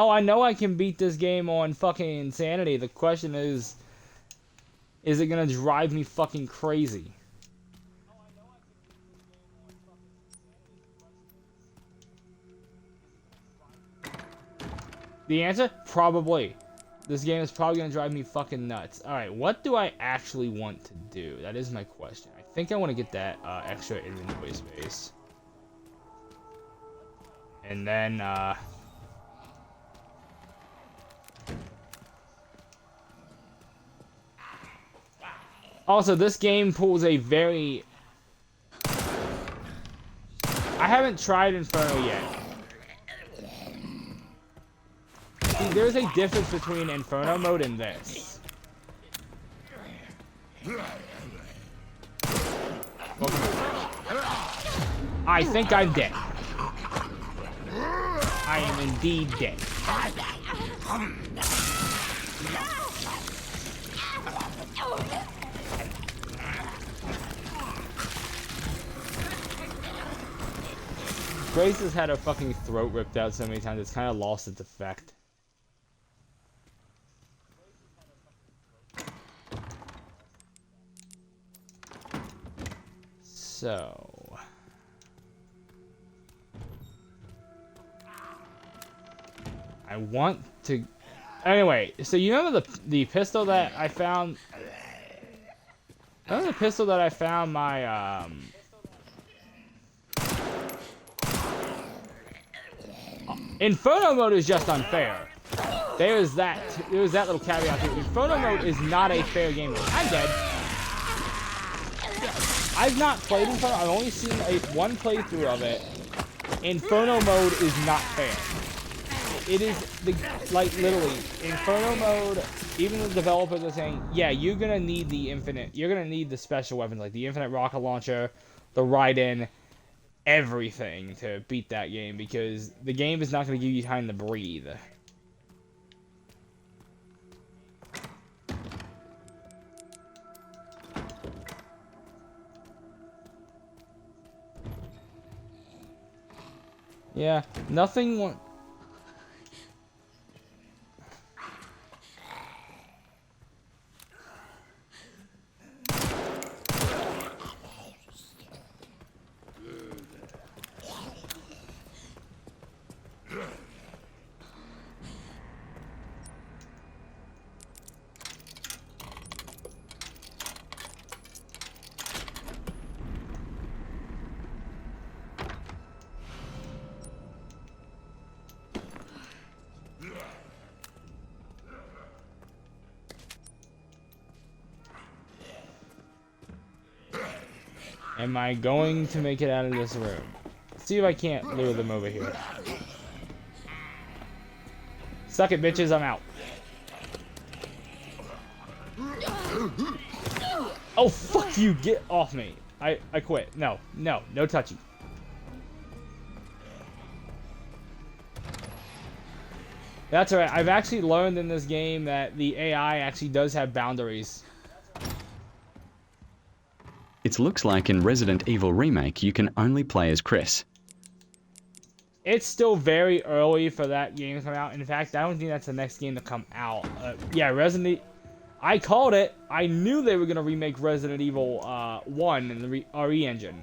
Oh, I know I can beat this game on fucking insanity. The question is it gonna drive me fucking crazy? The answer? Probably. This game is probably gonna drive me fucking nuts. Alright, what do I actually want to do? That is my question. I think I want to get that extra inventory space. And then, also, this game pulls a very... I haven't tried Inferno yet. See, there's a difference between Inferno mode and this. I think I'm dead. I am indeed dead. Grace has had her fucking throat ripped out so many times, it's kind of lost its effect. So... I want to... Anyway, so you remember the pistol that I found... Remember the pistol that I found my, Inferno mode is just unfair. There's that little caveat too. Inferno mode is not a fair game mode. I'm dead. I've not played Inferno. I've only seen one playthrough of it. Inferno mode is not fair. It is like literally Inferno mode. Even the developers are saying, yeah, you're gonna need you're gonna need the special weapons like the infinite rocket launcher, the ride-in, everything to beat that game because the game is not gonna give you time to breathe. Yeah, nothing. Am I going to make it out of this room? Let's see if I can't lure them over here. Suck it, bitches, I'm out. Oh, fuck you, get off me. I quit. No touchy. That's alright, I've actually learned in this game that the AI actually does have boundaries. It looks like in Resident Evil Remake you can only play as Chris. It's still very early for that game to come out. In fact, I don't think that's the next game to come out. Yeah, I called it. I knew they were going to remake Resident Evil 1 in the RE engine.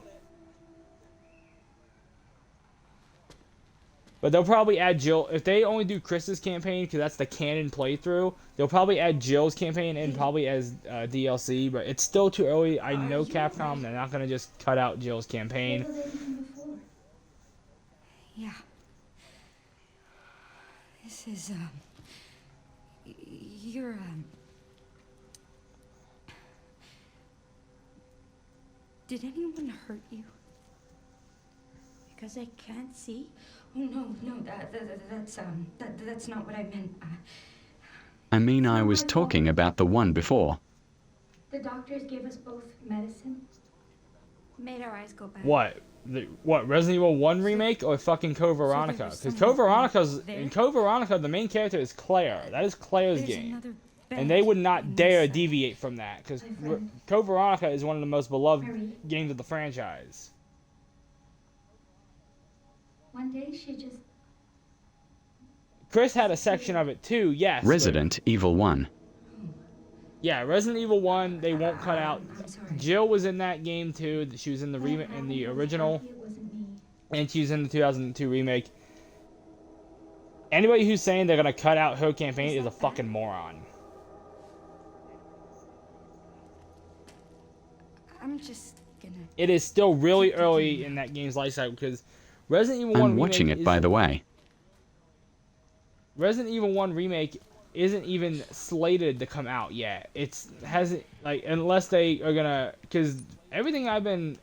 But they'll probably add Jill. If they only do Chris's campaign, because that's the canon playthrough, they'll probably add Jill's campaign in probably as DLC. But it's still too early. I know Capcom. They're not going to just cut out Jill's campaign. Yeah. This is, you're, did anyone hurt you? Because I can't see. Oh, no, that's not what I meant. I mean, I was talking about the one before. The doctors gave us both medicine. Made our eyes go bad. What? What, Resident Evil 1 remake or fucking Code Veronica? Because Code Veronica's... In Code Veronica, the main character is Claire. That is Claire's game. And they would not dare deviate from that. Because Code Veronica is one of the most beloved games of the franchise. One day she just... Chris had a section of it too, yes. Resident Evil 1. Yeah, Resident Evil 1, they won't cut out. I'm sorry. Jill was in that game too. She was in the original, It wasn't me. and she was in the 2002 remake. Anybody who's saying they're gonna cut out her campaign is a fucking moron. I'm just gonna. It is still really early in that game's life cycle because Resident Evil 1 I'm remake watching it, by the way. Resident Evil 1 remake isn't even slated to come out yet. It's hasn't like unless they are gonna, because everything I've been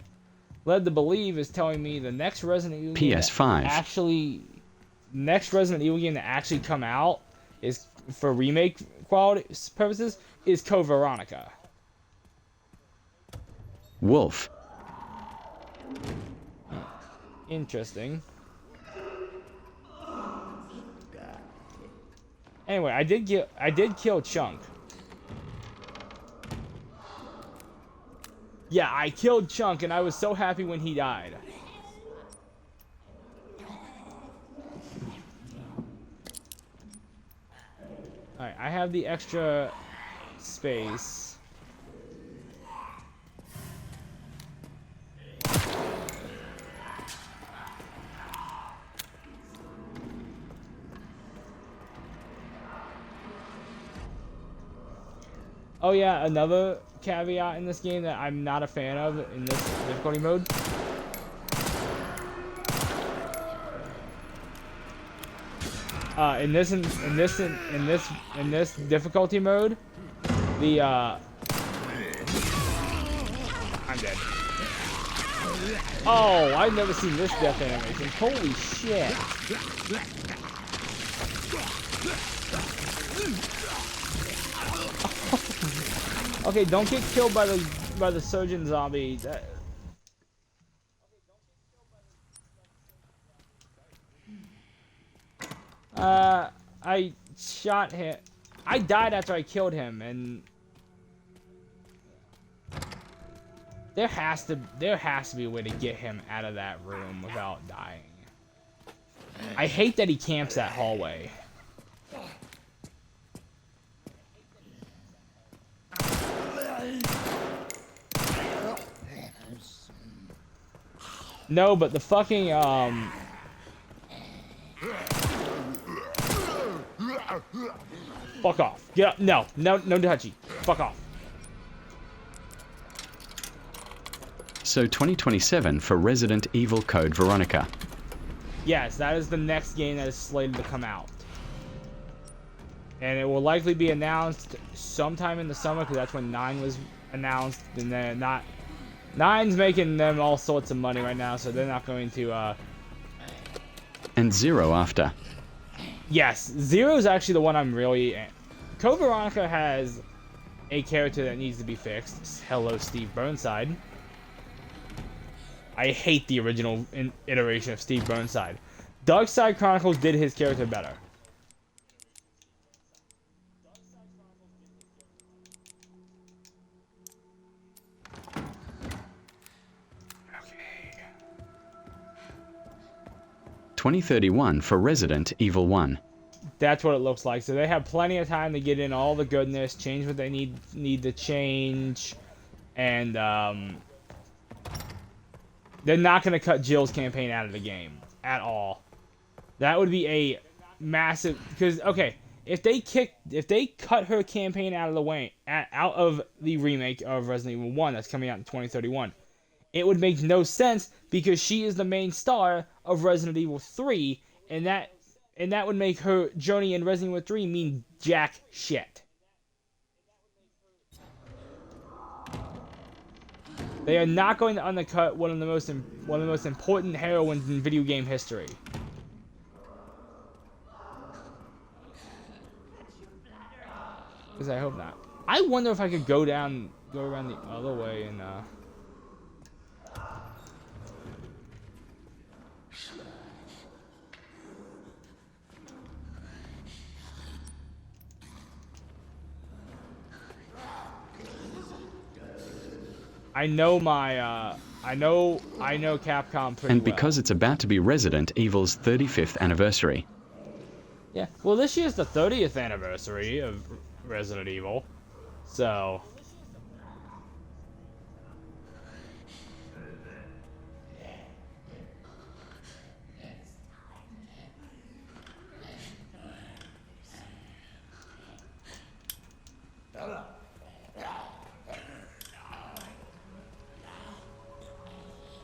led to believe is telling me the next Resident Evil PS5. next Resident Evil game to actually come out is for remake quality purposes is Code Veronica. Wolf. Interesting. Anyway, I did kill Chunk. Yeah, I killed Chunk, and I was so happy when he died. Alright, I have the extra space. Oh yeah, another caveat in this game that I'm not a fan of in this difficulty mode. In this difficulty mode, I'm dead. Oh, I've never seen this death animation. Holy shit. Okay, don't get killed by the surgeon zombie. I shot him. I died after I killed him, and there has to be a way to get him out of that room without dying. I hate that he camps that hallway. No, but the fucking fuck off. Get up. No touchy. Fuck off. So 2027 for Resident Evil Code Veronica. Yes, that is the next game that is slated to come out. And it will likely be announced sometime in the summer, because that's when 9 was announced, and then 9's making them all sorts of money right now, so they're not going to, And 0 after. Yes, 0 is actually the one I'm really... Code Veronica has a character that needs to be fixed. Hello, Steve Burnside. I hate the original iteration of Steve Burnside. Dark Side Chronicles did his character better. Okay. 2031 for Resident Evil 1. That's what it looks like. So they have plenty of time to get in all the goodness, change what they need to change, and they're not going to cut Jill's campaign out of the game at all. That would be a massive, because okay, if they cut her campaign out of the remake of Resident Evil 1 that's coming out in 2031, it would make no sense because she is the main star of Resident Evil 3, and that would make her journey in Resident Evil 3 mean jack shit. They are not going to undercut one of the most important heroines in video game history. Because I hope not. I wonder if I could go around the other way and I know Capcom pretty And well. because it's about to be Resident Evil's 35th anniversary. Yeah. Well, this year's the 30th anniversary of Resident Evil, so.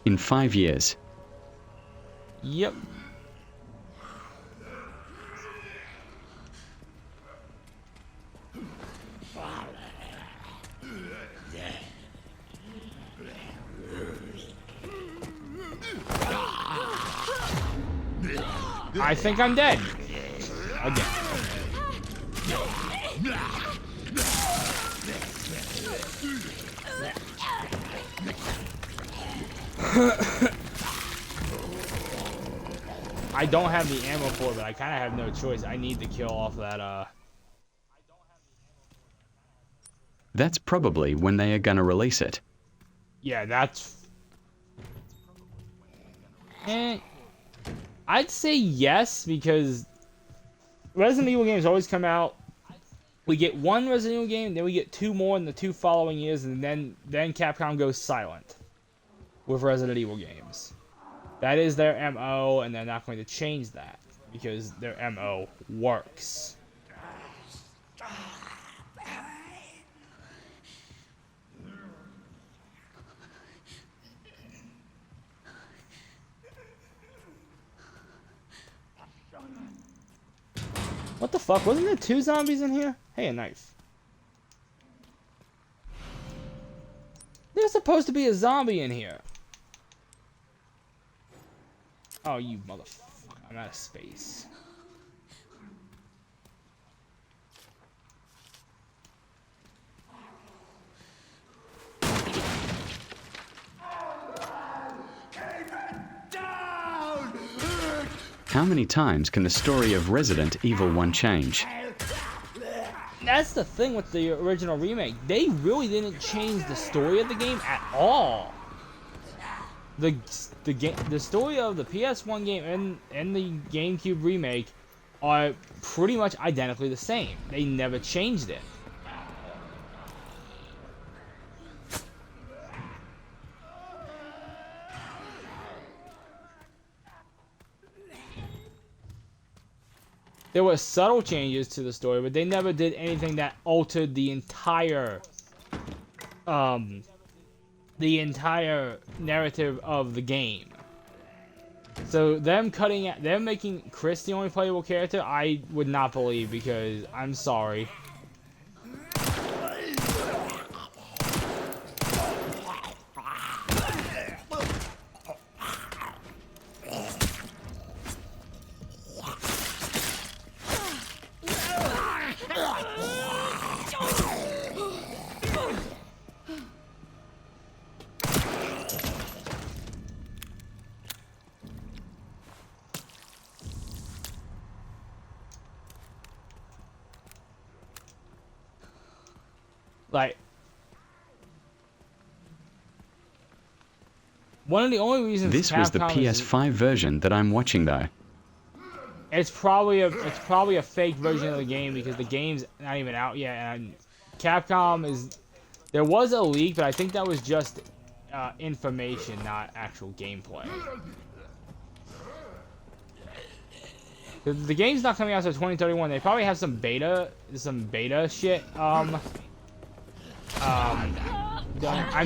In 5 years. Yep. I think I'm dead. Again. I don't have the ammo for it, but I kind of have no choice. I need to kill off that, That's probably when they are gonna release it. Yeah, that's... I'd say yes, because Resident Evil games always come out. We get one Resident Evil game, then we get 2 more in the 2 following years, and then Capcom goes silent with Resident Evil games. That is their MO, and they're not going to change that, because their MO works. What the fuck? Wasn't there 2 zombies in here? Hey, a knife. There's supposed to be a zombie in here. Oh, you motherfucker. I'm out of space. How many times can the story of Resident Evil 1 change? That's the thing with the original remake. They really didn't change the story of the game at all. The story of the PS1 game and the GameCube remake are pretty much identically the same. They never changed it. There were subtle changes to the story, but they never did anything that altered the entire narrative of the game. So them making Chris the only playable character, I would not believe, because I'm sorry. Like, one of the only reasons This was the PS5 version that I'm watching, though. It's probably a fake version of the game, because the game's not even out yet, and Capcom is... There was a leak, but I think that was just information, not actual gameplay. The game's not coming out until 2031. They probably have some beta shit. I'm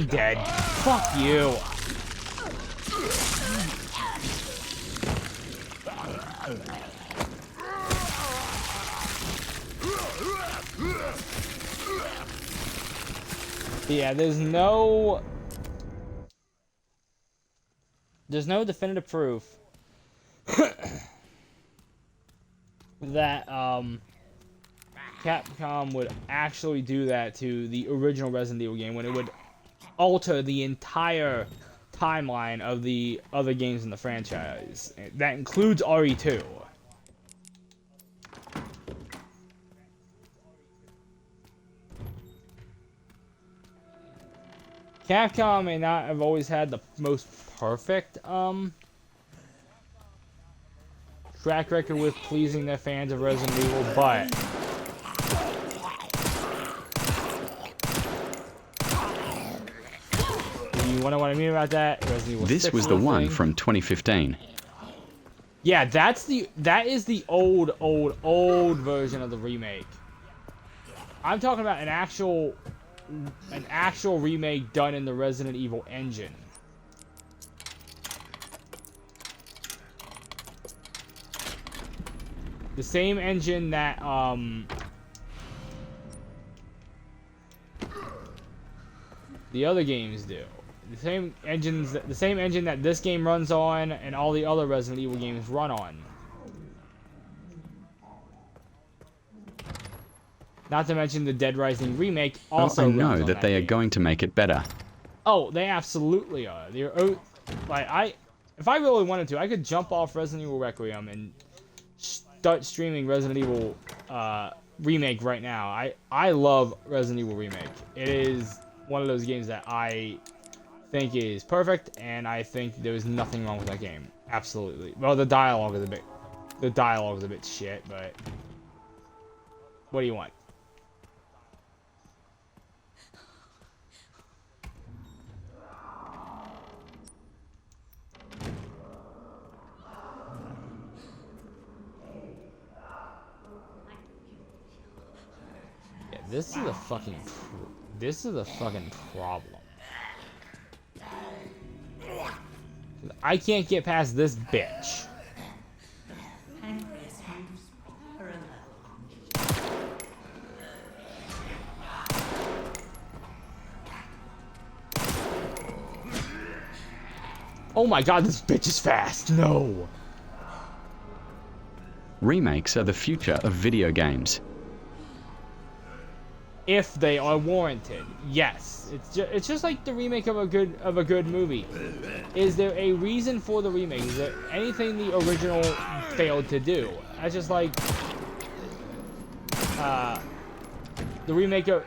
dead. Fuck you. Yeah, there's no definitive proof that Capcom would actually do that to the original Resident Evil game, when it would alter the entire timeline of the other games in the franchise. That includes RE2. Capcom may not have always had the most perfect track record with pleasing their fans of Resident Evil, but you wanna know what I mean about that? Resident Evil This 6 was the one thing. from 2015. Yeah, that is the old version of the remake. I'm talking about an actual remake done in the Resident Evil engine. The same engine that the other games do. The same engine that this game runs on and all the other Resident Evil games run on. Not to mention the Dead Rising remake also I runs know on that they are game. going to make it better. Oh, they absolutely are. If I really wanted to, I could jump off Resident Evil Requiem and start streaming Resident Evil remake right now. I love Resident Evil remake. It is one of those games that I think is perfect, and I think there's nothing wrong with that game. Absolutely. Well, the dialogue is a bit shit, but what do you want? Yeah, this is a fucking problem. I can't get past this bitch. Oh my god, this bitch is fast. No. Remakes are the future of video games. If they are warranted, yes. It's just like the remake of a good movie. Is there a reason for the remake? Is there anything the original failed to do? That's just like the remake of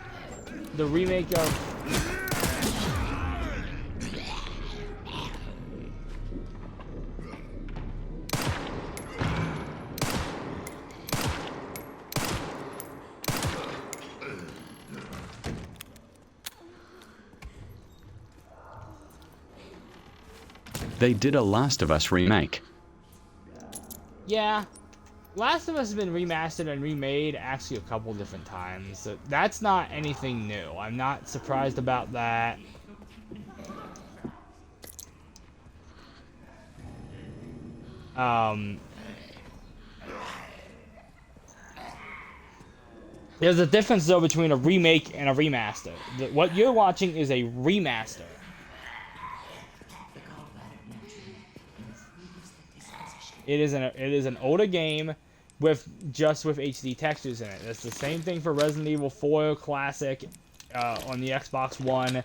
They did a Last of Us remake. Yeah. Last of Us has been remastered and remade actually a couple different times. So that's not anything new. I'm not surprised about that. There's a difference though between a remake and a remaster. What you're watching is a remaster. It is an older game with HD textures in it. It's the same thing for Resident Evil 4 Classic on the Xbox One,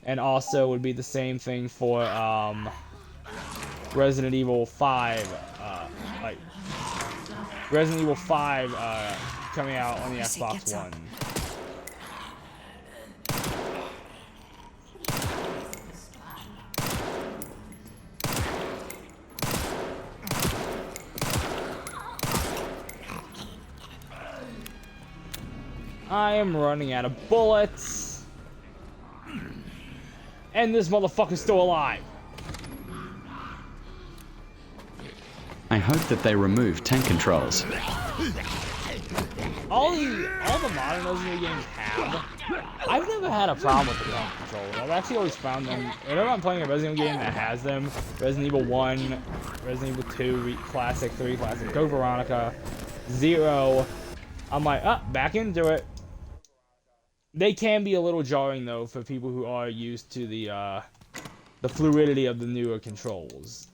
and also would be the same thing for Resident Evil 5. Resident Evil 5 coming out on the Xbox One. I am running out of bullets. And this motherfucker's still alive. I hope that they remove tank controls. All the modern Resident Evil games have. I've never had a problem with the tank controls. I've actually always found them. Whenever I'm playing a Resident Evil game that has them, Resident Evil 1, Resident Evil 2, Classic, 3, Classic, Code Veronica, 0, I'm like, back into it. They can be a little jarring though for people who are used to the fluidity of the newer controls.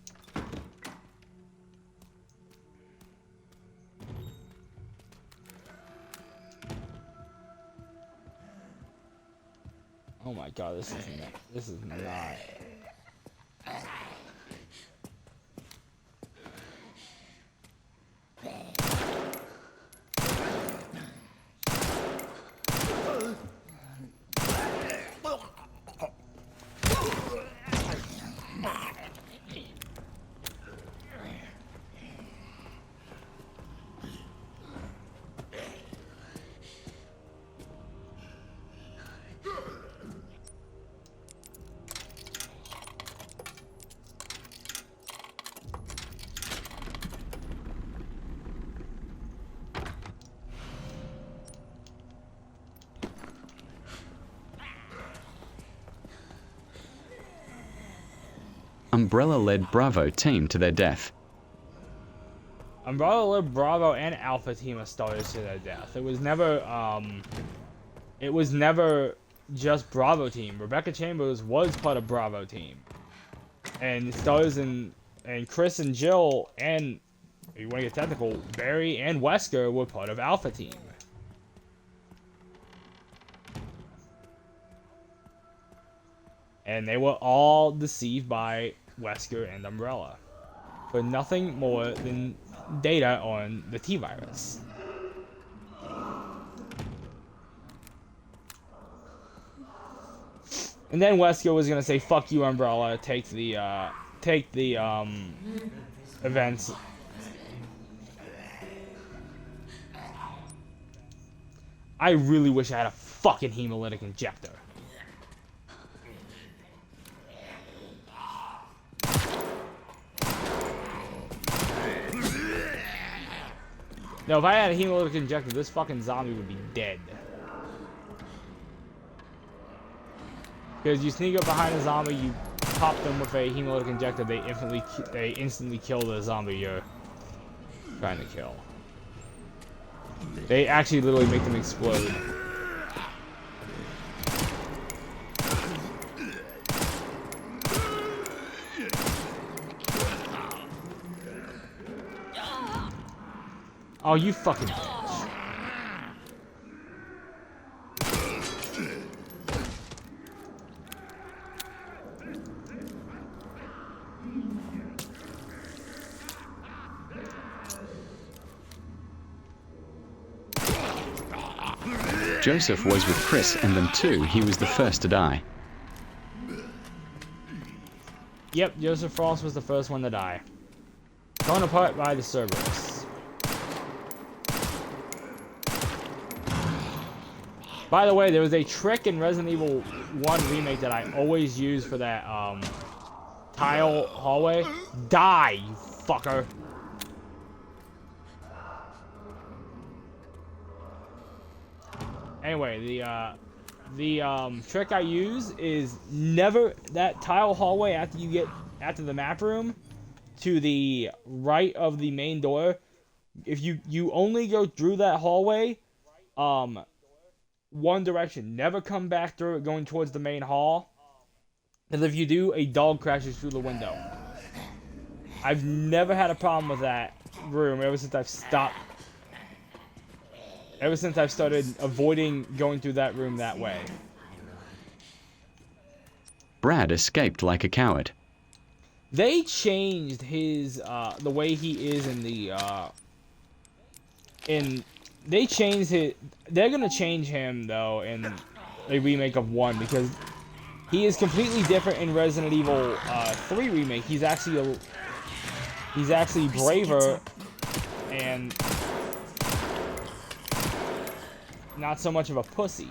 Oh my god, this is not. Umbrella led Bravo team to their death. Umbrella led Bravo and Alpha Team of Stars to their death. It was never just Bravo Team. Rebecca Chambers was part of Bravo Team. And Stars and Chris and Jill and, if you want to get technical, Barry and Wesker were part of Alpha Team. And they were all deceived by Wesker and Umbrella for nothing more than data on the T-Virus. And then Wesker was gonna say, "Fuck you, Umbrella. Take the events." I really wish I had a fucking hemolytic injector. No, if I had a hemolytic injector, this fucking zombie would be dead. Because you sneak up behind a zombie, you pop them with a hemolytic injector, they instantly kill the zombie you're trying to kill. They actually literally make them explode. Oh, you fucking bitch. Joseph was with Chris, and then too, he was the first to die. Yep, Joseph Frost was the first one to die. Torn apart by the Cerberus. By the way, there was a trick in Resident Evil 1 Remake that I always use for that tile hallway. Die, you fucker. Anyway, the trick I use is never that tile hallway after you get after the map room to the right of the main door. If you only go through that hallway, one direction. Never come back through it going towards the main hall. Because if you do, a dog crashes through the window. I've never had a problem with that room ever since I've started avoiding going through that room that way. Brad escaped like a coward. They changed his the way he is in the they changed it. They're gonna change him though in a remake of 1 because he is completely different in Resident Evil 3 remake. He's actually braver and not so much of a pussy.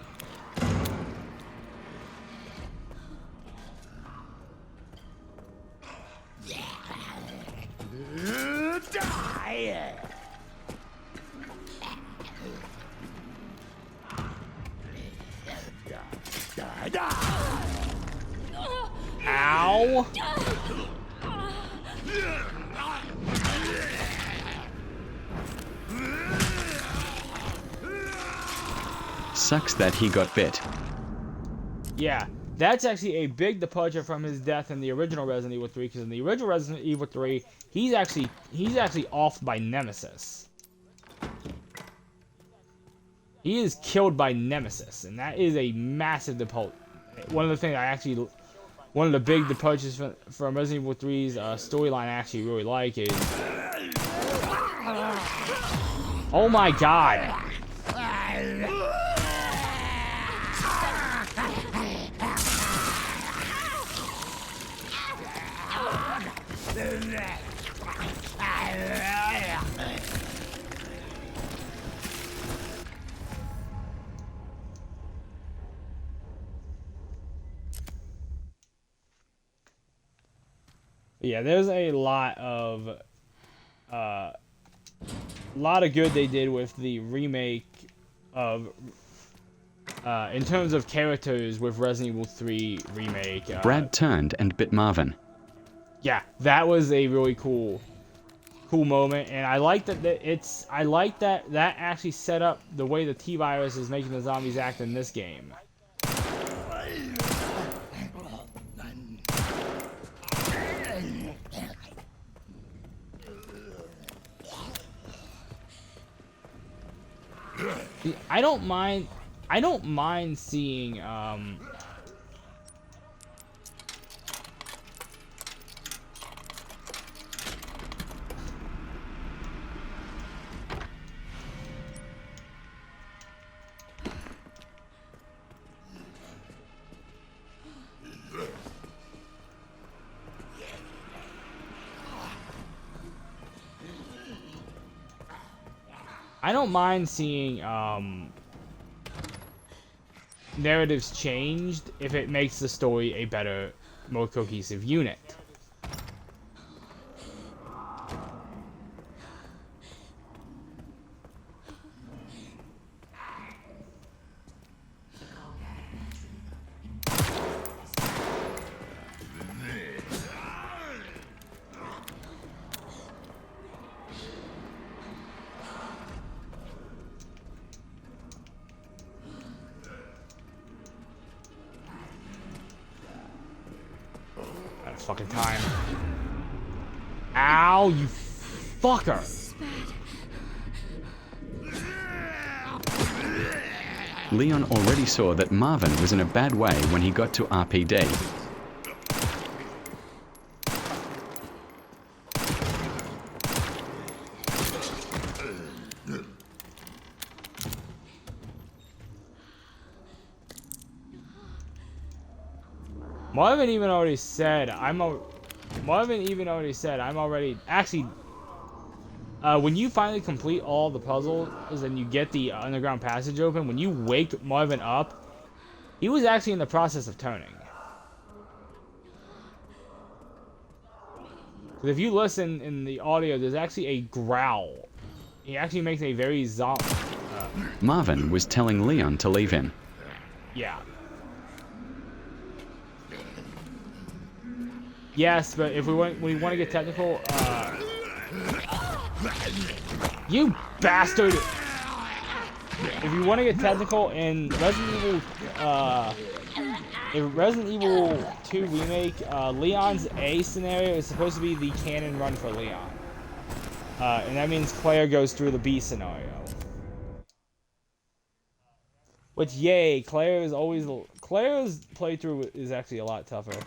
Ow! Sucks that he got bit. Yeah, that's actually a big departure from his death in the original Resident Evil 3, because in the original Resident Evil 3, he's actually offed by Nemesis. He is killed by Nemesis, and that is a massive departure. One of the big departures from Resident Evil 3's storyline I actually really like is... Oh my god! Yeah, there's a lot of good they did with the remake of in terms of characters with Resident Evil 3 remake. Brad turned and bit Marvin. Yeah, that was a really cool moment, and I like I like that actually set up the way the T-virus is making the zombies act in this game. See, I don't mind seeing narratives changed if it makes the story a better, more cohesive unit. Out of fucking time. Ow, you fucker! Leon already saw that Marvin was in a bad way when he got to RPD. Marvin even already said I'm already actually. When you finally complete all the puzzles and you get the underground passage open, when you wake Marvin up, he was actually in the process of turning. 'Cause if you listen in the audio, there's actually a growl. He actually makes a very zombie. Marvin was telling Leon to leave him. Yeah. Yes, but if we want to get technical, you bastard! If you want to get technical in Resident Evil 2 Remake, Leon's A scenario is supposed to be the cannon run for Leon. And that means Claire goes through the B scenario. Which, yay, Claire's playthrough is actually a lot tougher.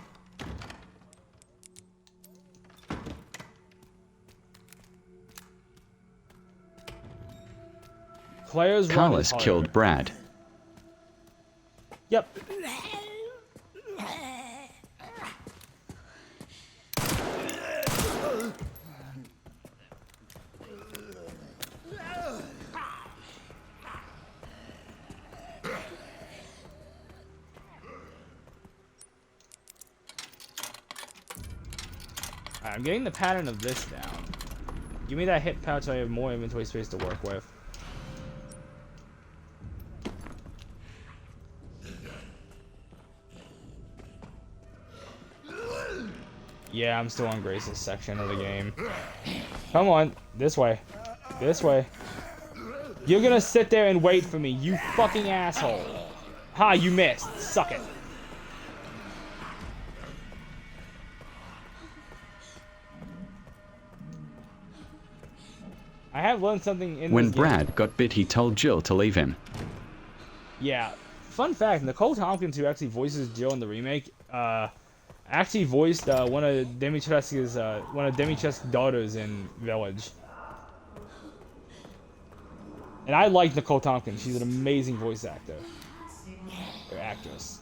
Claire's run is Carlos harder. killed Brad. Yep. Alright, I'm getting the pattern of this down. Give me that hit pouch so I have more inventory space to work with. Yeah, I'm still on Grace's section of the game. Come on, this way. This way. You're gonna sit there and wait for me, you fucking asshole. Ha, you missed. Suck it. I have learned something in When this game. Brad got bit, he told Jill to leave him. Yeah. Fun fact, Nicole Tompkins, who actually voices Jill in the remake, actually voiced one of Dimitrescu's daughters in Village. And I like Nicole Tompkins. She's an amazing voice actor. Or actress.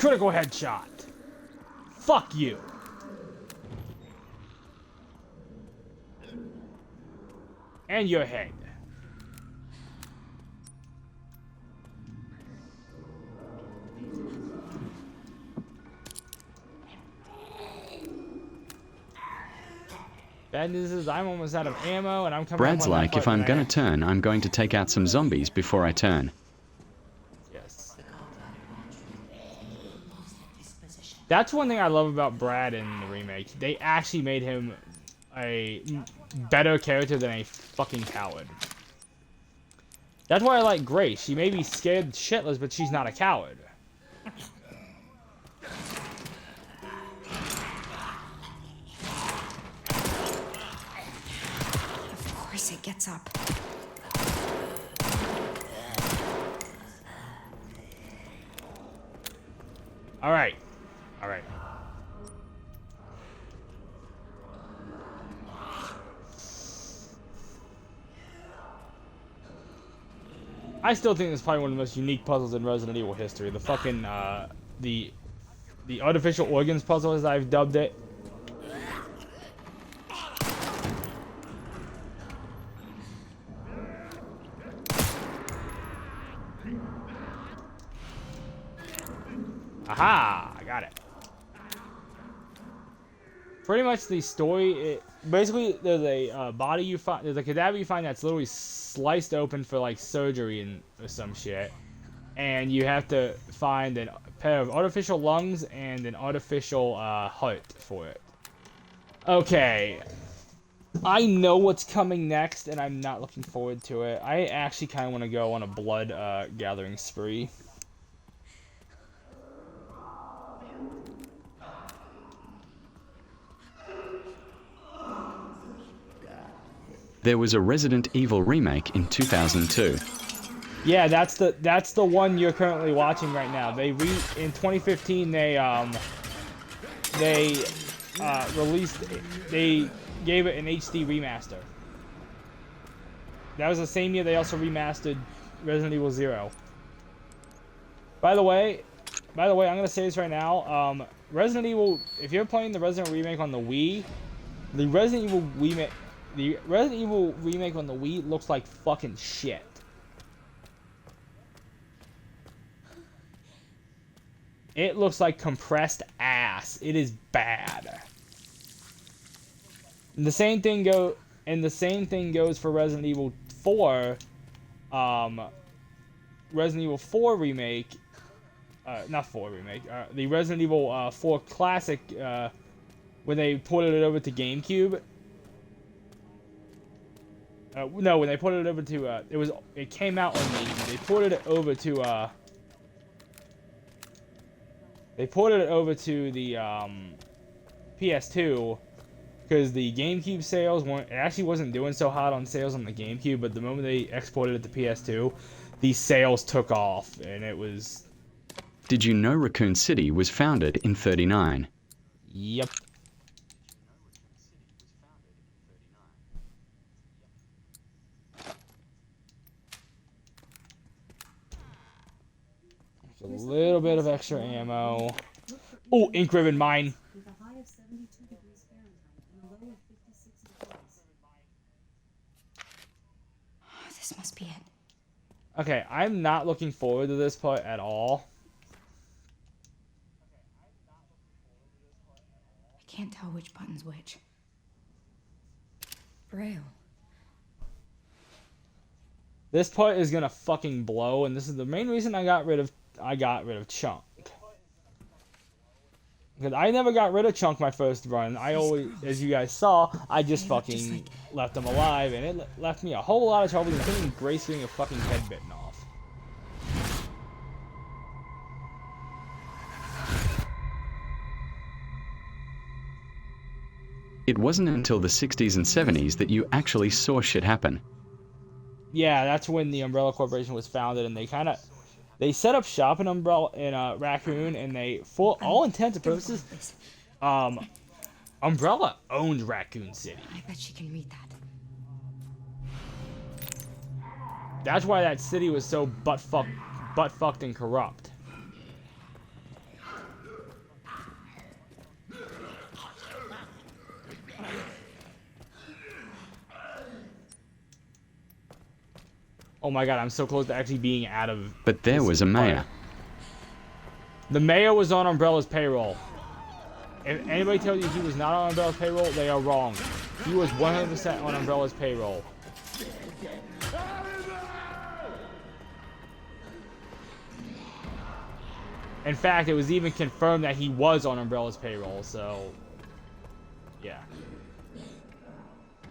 critical headshot. Fuck you. And your head. Bad news is I'm almost out of ammo and I'm coming Brad's up on that like, part if I'm that gonna turn, I'm going to take out some zombies before I turn. Yes. That's one thing I love about Brad in the remake. They actually made him a better character than a fucking coward. That's why I like Grace. She may be scared shitless, but she's not a coward. Of course it gets up. All right. All right. I still think it's probably one of the most unique puzzles in Resident Evil history. The fucking the artificial organs puzzle, as I've dubbed it. Aha! I got it. Pretty much the story, basically there's a body you find, there's a cadaver you find that's literally sliced open for like surgery and or some shit, and you have to find a pair of artificial lungs and an artificial heart for it. Okay, I know what's coming next, and I'm not looking forward to it. I actually kind of want to go on a blood gathering spree. There was a Resident Evil remake in 2002. Yeah, that's the one you're currently watching right now. In 2015 they gave it an HD remaster. That was the same year they also remastered Resident Evil 0. By the way, I'm gonna say this right now. Resident Evil, if you're playing the Resident remake on the Wii, the Resident Evil remake on the Wii looks like fucking shit. It looks like compressed ass. It is bad. And the same thing goes for Resident Evil 4. Resident Evil 4 remake. Not 4 remake. The Resident Evil 4 classic. When they ported it over to GameCube. No, when they ported it over to it came out on the. They ported it over to They ported it over to the PS2 because the GameCube sales weren't. It actually wasn't doing so hot on sales on the GameCube, but the moment they exported it to PS2, the sales took off, and it was. Did you know Raccoon City was founded in '39? Yep. A little bit of extra ammo. Oh, ink ribbon mine. With a high of 72 degrees Fahrenheit and a low of 56 degrees. This must be it. Okay, I'm not looking forward to this part at all. I can't tell which button's which. Braille. This part is gonna fucking blow, and this is the main reason I got rid of Chunk. Because I never got rid of Chunk my first run. I always, as you guys saw, I just fucking left him alive, and it left me a whole lot of trouble, including Grace getting a fucking head bitten off. It wasn't until the 60s and 70s that you actually saw shit happen. Yeah, that's when the Umbrella Corporation was founded, and they set up shop in Raccoon, and they, for all intents and purposes, Umbrella owned Raccoon City. I bet she can read that. That's why that city was so butt fucked and corrupt. Oh my god, I'm so close to actually being out of... But there this was a mayor. part. The mayor was on Umbrella's payroll. If anybody tells you he was not on Umbrella's payroll, they are wrong. He was 100% on Umbrella's payroll. In fact, it was even confirmed that he was on Umbrella's payroll, so... yeah.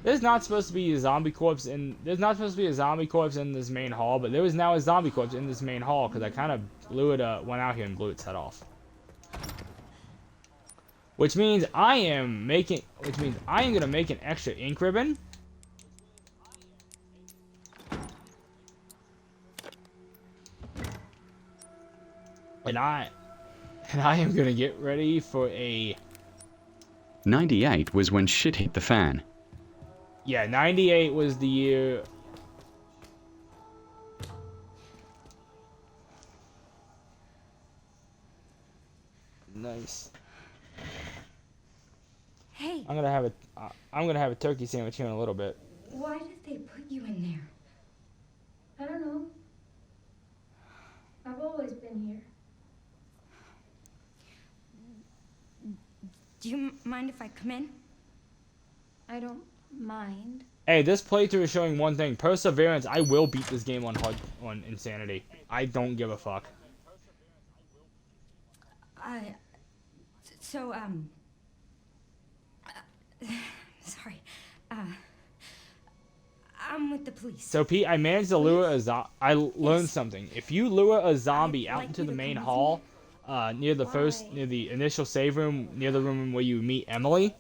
There's not supposed to be a zombie corpse in... There's not supposed to be a zombie corpse in this main hall, but there is now a zombie corpse in this main hall, because I kind of blew it, went out here and blew its head off. Which means I am making... Which means I am going to make an extra ink ribbon. And I am going to get ready for a... 98 was when shit hit the fan. Yeah, 98 was the year... Nice. Hey, I'm gonna have a turkey sandwich here in a little bit. why did they put you in there? I don't know. I've always been here. Do you mind if I come in? I don't mind. Hey, this playthrough is showing one thing: perseverance. I will beat this game on insanity. I don't give a fuck. So, sorry. I'm with the police. So Pete, I managed to lure a zombie. I learned something. If you lure a zombie out into the main hall, near the initial save room, near the room where you meet Emily,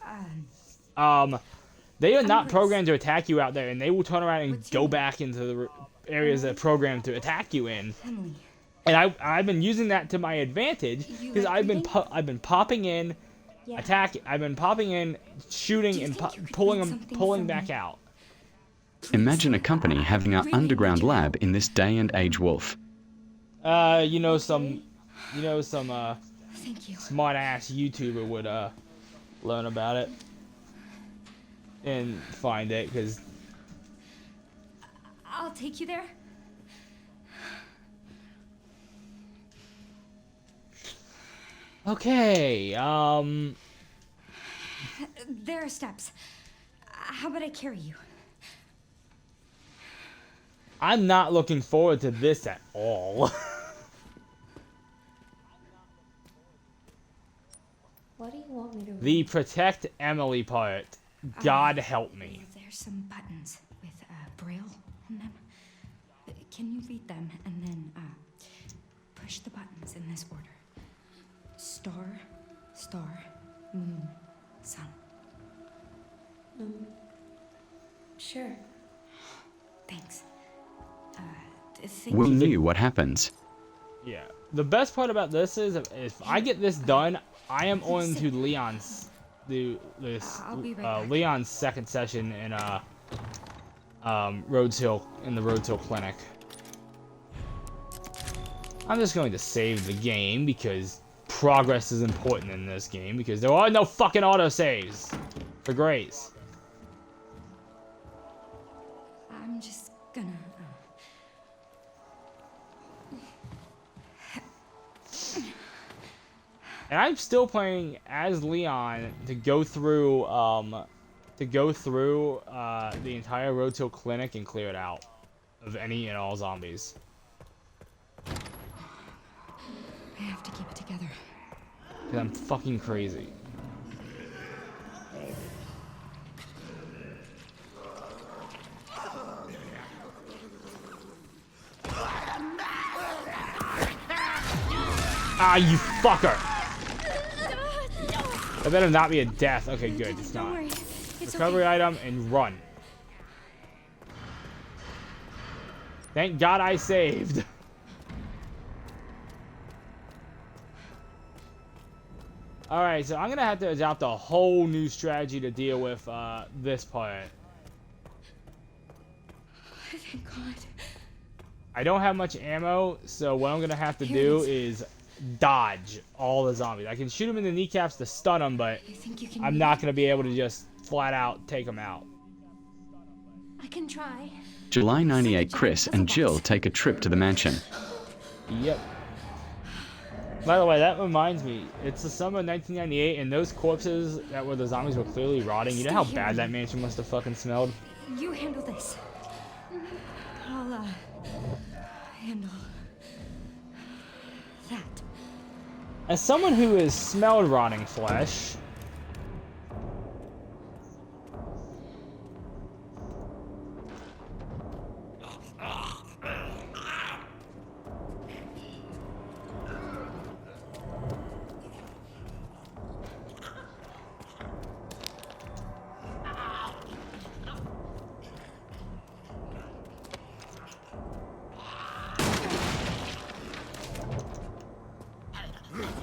they are not programmed to attack you out there, and they will turn around and go back into the areas they're programmed to attack you in. Emily. And I've been using that to my advantage because I've been popping in, attacking. I've been popping in, shooting, and pulling back out. Imagine a company having an underground lab in this day and age, Wolf. Thank you. Smart ass YouTuber would learn about it and find it, because I'll take you there. okay. There are steps. How about I carry you? I'm not looking forward to this at all. What do you want me to read? The protect Emily part. God help me. There's some buttons with braille on them. Can you read them and then push the buttons in this order? Star, star, moon, sun. Sure. Thanks. We knew what happens. Yeah. The best part about this is if I get this done, I am on to Leon's I'll be right back. Leon's second session in Rhodes Hill, in the Rhodes Hill Clinic. I'm just going to save the game because progress is important in this game, because there are no fucking autosaves for Grace. I'm just gonna. And I'm still playing as Leon to go through the entire Rhodes Hill Clinic and clear it out of any and all zombies. I have to keep it together. Because I'm fucking crazy. Ah, you fucker! That better not be a death. Okay, good. It's Don't not. worry. It's Recovery okay. item and run. Thank God I saved. Alright, so I'm gonna have to adopt a whole new strategy to deal with this part. Thank God. I don't have much ammo, so what I'm gonna have to do is dodge all the zombies. I can shoot them in the kneecaps to stun them, but I think you can. I'm not gonna be able to just flat out take them out. I can try. July 98, Chris and Jill take a trip to the mansion. Yep. By the way, that reminds me, it's the summer of 1998, and those corpses that were the zombies were clearly rotting. You know how bad that mansion must have fucking smelled? You handle this. I'll, handle that. As someone who has smelled rotting flesh,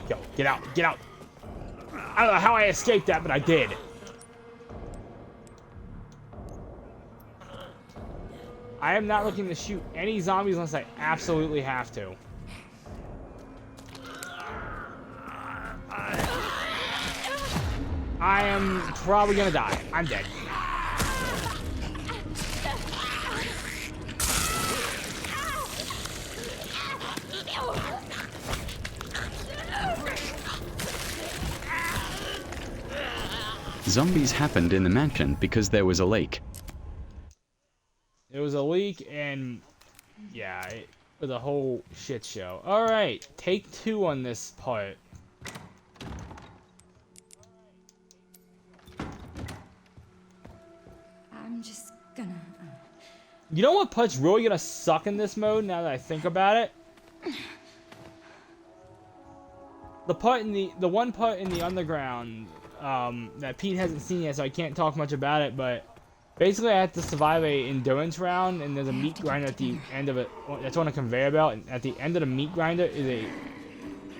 yo, get out, get out. I don't know how I escaped that, but I did. I am not looking to shoot any zombies unless I absolutely have to. I am probably gonna die. I'm dead. Zombies happened in the mansion because there was a leak. It was a leak, and yeah, it was a whole shit show. Alright, take 2 on this part. I'm just gonna. You know what part's really gonna suck in this mode, now that I think about it? The part in the one part in the underground, that Pete hasn't seen yet, so I can't talk much about it, but basically I have to survive a endurance round, and there's a meat grinder at the end of it. That's on a conveyor belt, and at the end of the meat grinder is a...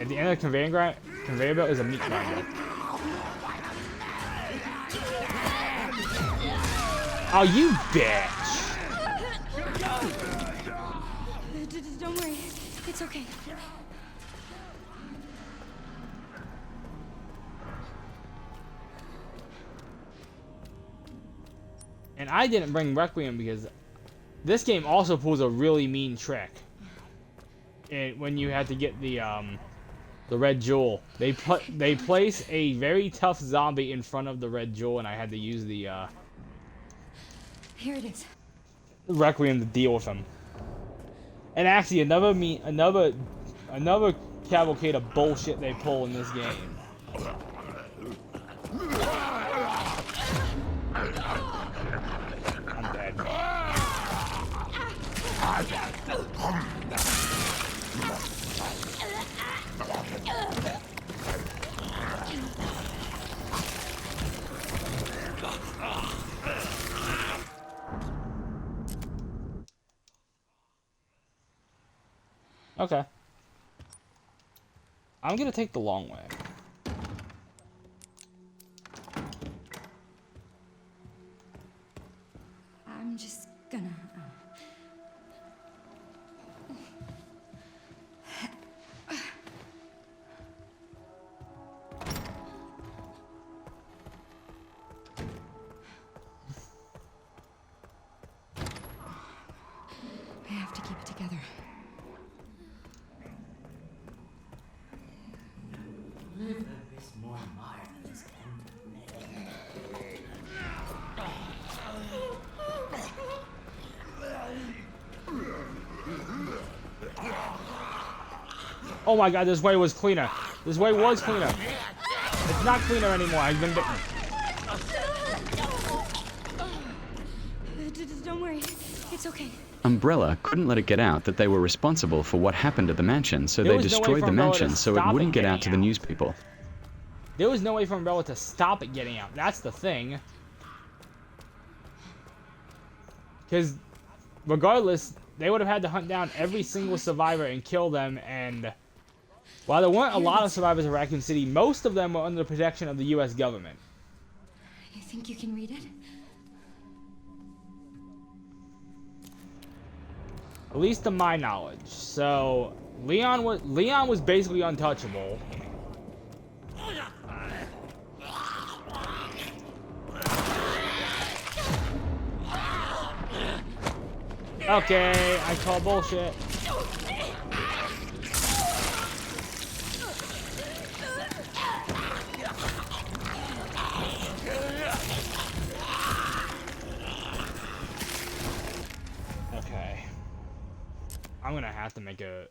At the end of the conveyor belt is a meat grinder. Oh, you bitch! Don't worry. It's okay. And I didn't bring Requiem because this game also pulls a really mean trick. When you have to get the red jewel, they place a very tough zombie in front of the red jewel, and I had to use the Here it is. Requiem to deal with him. And actually, another cavalcade of bullshit they pull in this game. I'm dead. Okay. I'm gonna take the long way. I'm just gonna. I have to keep it together. Oh my god, this way was cleaner. This way was cleaner. It's not cleaner anymore. I've been bitten. Don't worry. It's okay. Umbrella couldn't let it get out that they were responsible for what happened at the mansion, so There they was no way destroyed for the Umbrella mansion to so it stop wouldn't it get out getting to the out. news people. There was no way for Umbrella to stop it getting out. That's the thing. Because regardless, they would have had to hunt down every single survivor and kill them, and while there weren't a lot of survivors in Raccoon City, most of them were under the protection of the U.S. government. You think you can read it? At least to my knowledge. So Leon was basically untouchable. Okay, I call bullshit. Okay. I'm gonna have to make a...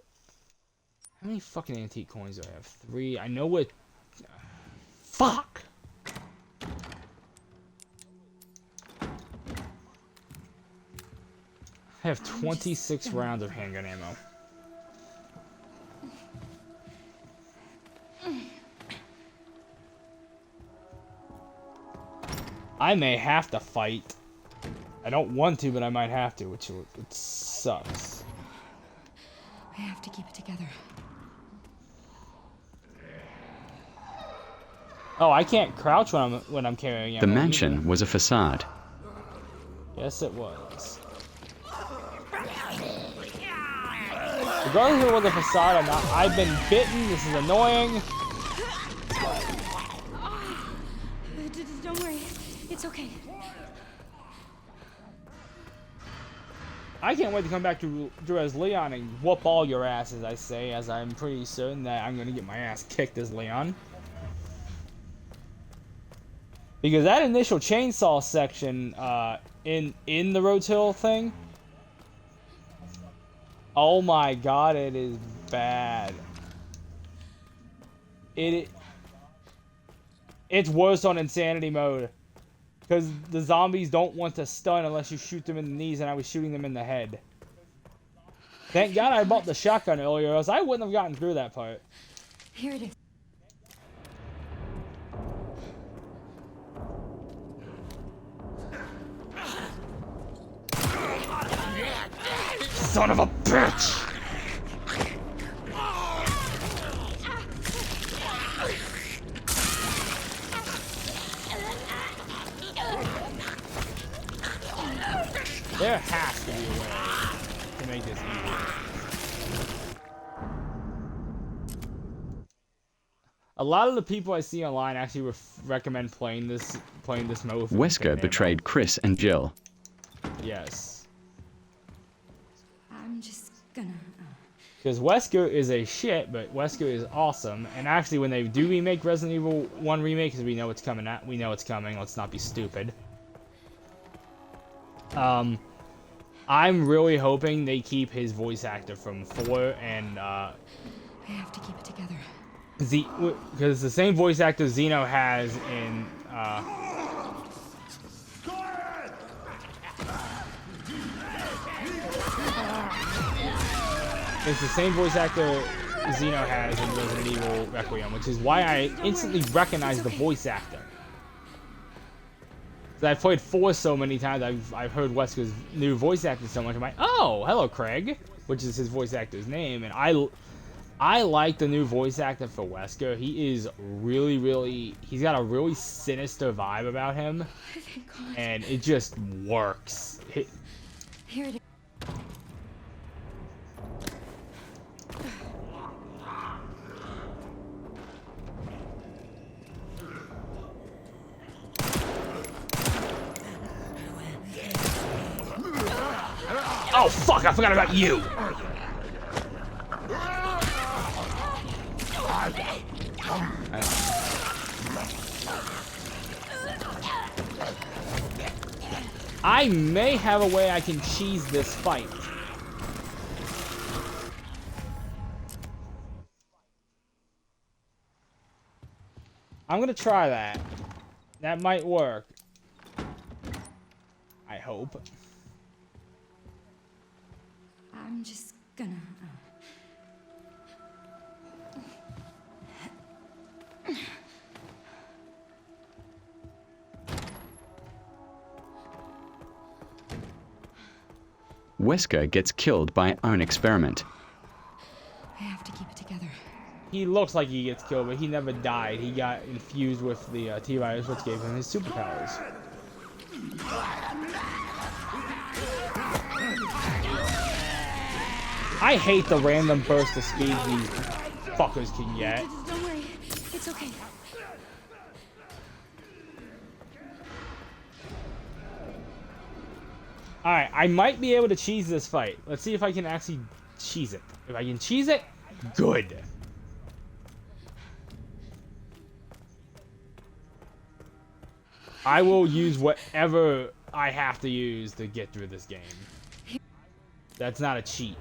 How many fucking antique coins do I have? 3. I know what... Fuck! I have 26 rounds of handgun ammo. I may have to fight. I don't want to, but I might have to, which it sucks. I have to keep it together. Oh, I can't crouch when I'm carrying ammo. The mansion was a facade. Yes, it was. Regardless of whether facade or not, I've been bitten. This is annoying. Don't worry. It's okay. I can't wait to come back to as Leon and whoop all your asses, I say, as I'm pretty certain that I'm going to get my ass kicked as Leon. Because that initial chainsaw section in the Roadkill thing, oh my god, it is bad. It's worse on insanity mode. Because the zombies don't want to stun unless you shoot them in the knees, and I was shooting them in the head. Thank God I bought the shotgun earlier, or else I wouldn't have gotten through that part. Here it is. Son of a bitch! There has to be a way to make this easier. A lot of the people I see online actually recommend playing this mode. With Wesker betrayed Chris and Jill. Yes. I'm just gonna... Because Wesker is a shit, but Wesker is awesome. And actually, when they do remake Resident Evil 1 remake, because we know it's coming out, we know it's coming. Let's not be stupid. I'm really hoping they keep his voice actor from 4 and I have to keep it together. because the same voice actor Zeno has in it's the same voice actor Zeno has in Resident Evil Requiem, which is why I instantly recognize the voice actor. I've played 4 so many times, I've heard Wesker's new voice actor so much, I'm like, oh, hello Craig, which is his voice actor's name, and I like the new voice actor for Wesker. He is he's got a really sinister vibe about him, Thank God. and it just works. Here it is. Oh fuck, I forgot about you! I may have a way I can cheese this fight. I'm gonna try that. That might work. I hope. I'm just gonna... Wesker gets killed by own experiment. I have to keep it together. He looks like he gets killed, but he never died. He got infused with the T-virus, which gave him his superpowers. I hate the random burst of speed these fuckers can get. Don't worry. It's okay. Alright, I might be able to cheese this fight. Let's see if I can actually cheese it. If I can cheese it, good. I will use whatever I have to use to get through this game. That's not a cheat.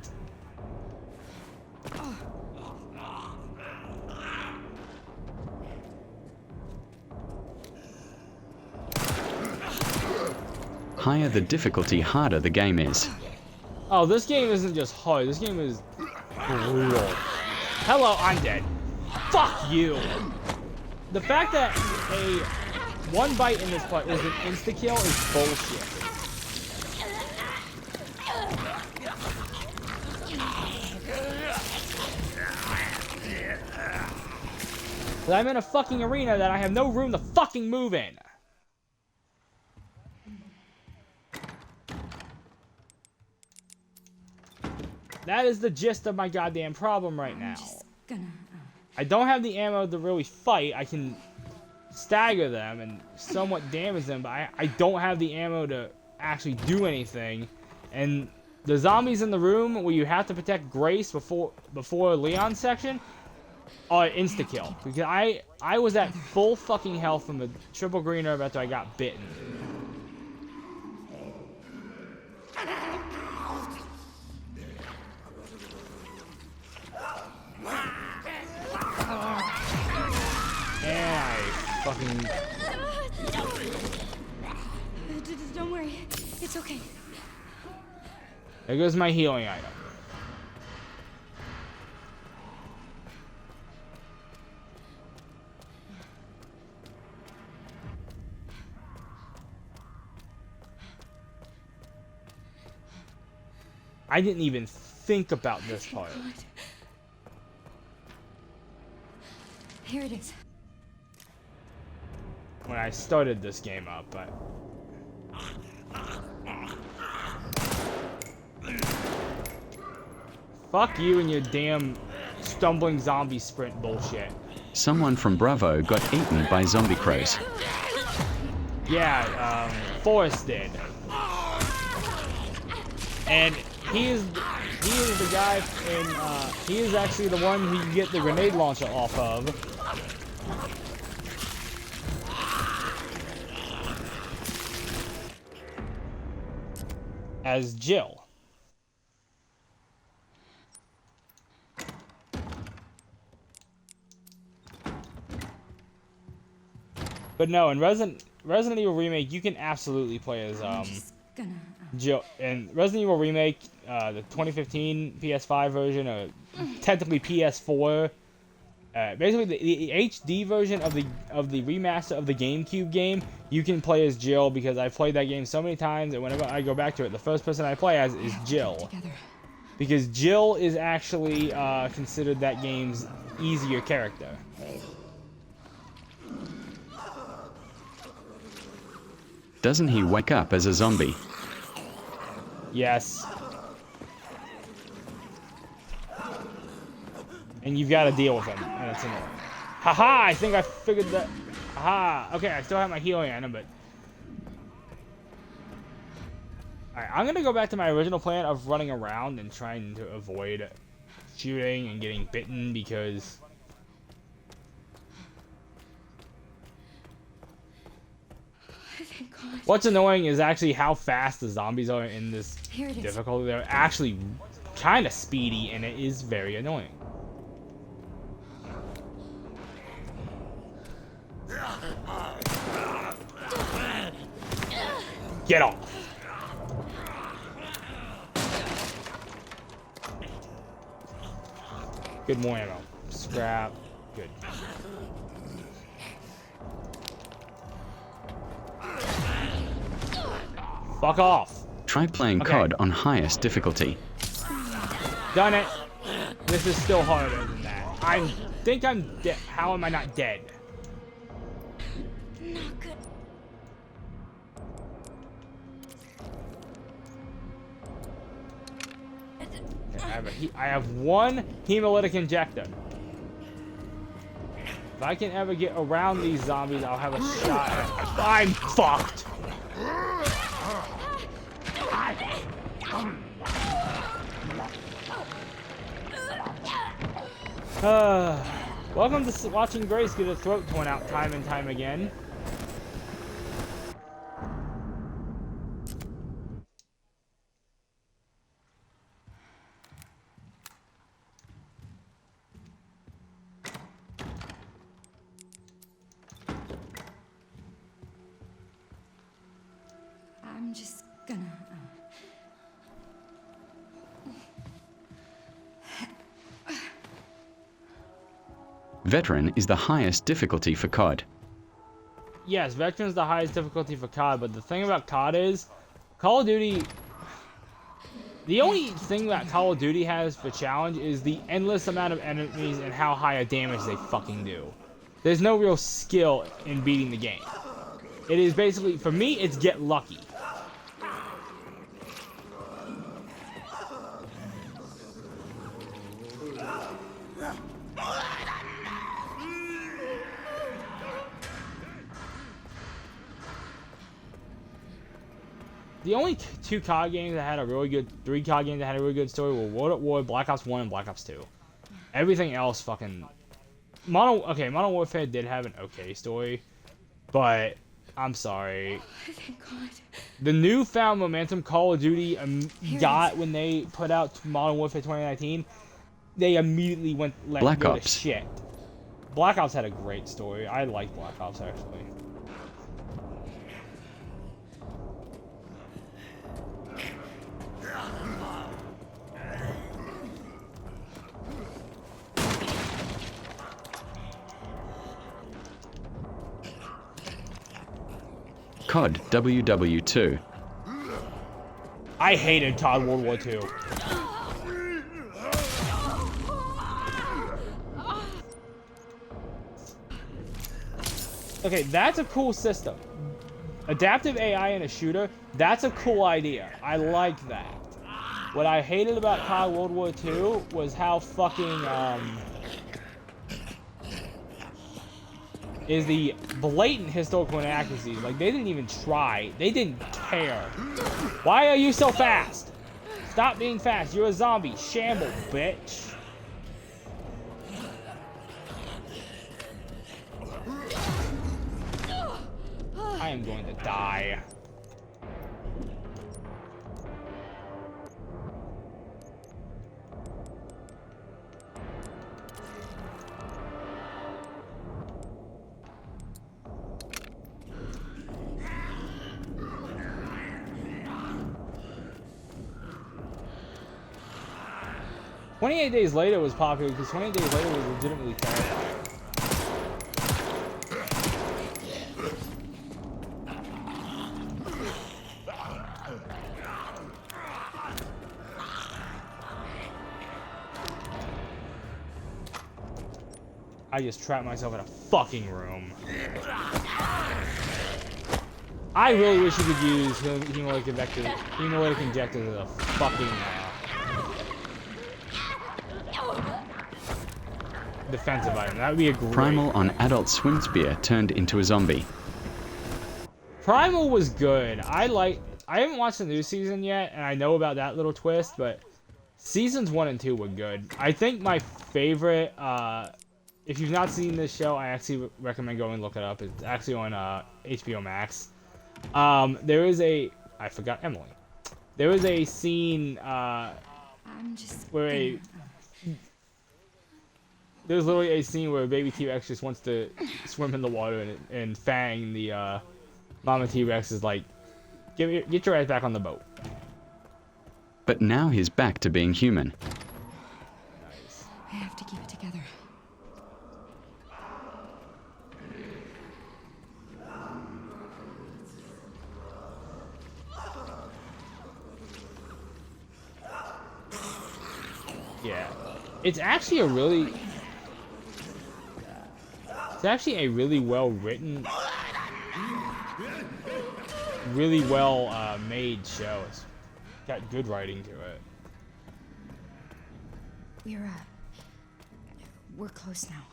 Higher the difficulty, harder the game is. Oh, this game isn't just hard. This game is brutal. Hello, I'm dead. Fuck you. The fact that one bite in this part is an insta-kill is bullshit. But I'm in a fucking arena that I have no room to fucking move in. That is the gist of my goddamn problem right now. I don't have the ammo to really fight. I can stagger them and somewhat damage them, but I don't have the ammo to actually do anything. And the zombies in the room where you have to protect Grace before Leon's section are insta-kill. Because I was at full fucking health from the triple green herb after I got bitten. And I fucking... Don't worry. It's okay. There goes my healing item. I didn't even think about this part. Here it is. When I started this game up, but... Fuck you and your damn stumbling zombie sprint bullshit. Someone from Bravo got eaten by zombie crows. Yeah, Forrest did. And he is the guy in, he is actually the one who you get the grenade launcher off of. As Jill. But no, in Resident Evil Remake, you can absolutely play as Jill. In Resident Evil Remake, the 2015 PS5 version, or technically PS4, basically the HD version of the remaster of the GameCube game, you can play as Jill, because I've played that game so many times, and whenever I go back to it, the first person I play as is Jill. Because Jill is actually considered that game's easier character. Doesn't he wake up as a zombie? Yes. And you've got to deal with him, and it's annoying. Haha, I think I figured that. Haha, okay, I still have my healing item, but... Alright, I'm gonna go back to my original plan of running around and trying to avoid shooting and getting bitten, because... What's annoying is actually how fast the zombies are in this difficulty. They're actually kind of speedy, and it is very annoying. Get off! Good, more ammo. Scrap. Good. Fuck off. Try playing COD on highest difficulty. Done it. This is still harder than that. I think I'm dead. How am I not dead? Not good. I have one hemolytic injector. If I can ever get around these zombies, I'll have a shot. I'm fucked. Welcome to watching Grace get her throat torn out time and time again. I'm just gonna. Veteran is the highest difficulty for COD. Yes, Veteran's the highest difficulty for COD, but the thing about COD is, Call of Duty... The only thing that Call of Duty has for challenge is the endless amount of enemies and how high a damage they fucking do. There's no real skill in beating the game. It is basically, for me, it's get lucky. The only two COD games that had a really good, three COD games that had a really good story were World at War, Black Ops 1, and Black Ops 2. Everything else fucking... Modern Warfare did have an okay story, but I'm sorry. Thank God. The newfound momentum Call of Duty got when they put out Modern Warfare 2019, they immediately let Black go Ops. to shit. Black Ops had a great story. I like Black Ops, actually. COD WW2. I hated COD World War II. Okay, that's a cool system. Adaptive AI in a shooter, that's a cool idea. I like that. What I hated about COD World War II was how fucking, is the blatant historical inaccuracies. Like, they didn't even try. They didn't care. Why are you so fast? Stop being fast. You're a zombie. Shamble, bitch. I am going to die. "28 Days Later" was popular because 28 Days Later was legitimately terrifying. I just trapped myself in a fucking room. I really wish you could use hemolytic injectors as a fucking defensive item. That would be a great... Primal on Adult Swim Spear turned into a zombie. Primal was good. I haven't watched the new season yet, and I know about that little twist, but seasons 1 and 2 were good. I think my favorite, if you've not seen this show, I actually recommend going and look it up. It's actually on HBO Max. There is a... I forgot Emily. There is a scene where there's literally a scene where a baby T-Rex just wants to swim in the water, and Fang, the mama T-Rex, is like, get your ass back on the boat. But now he's back to being human. Nice. I have to keep it together. Yeah. It's actually a really... It's actually a really well written, really well made show. It's got good writing to it. We're close now.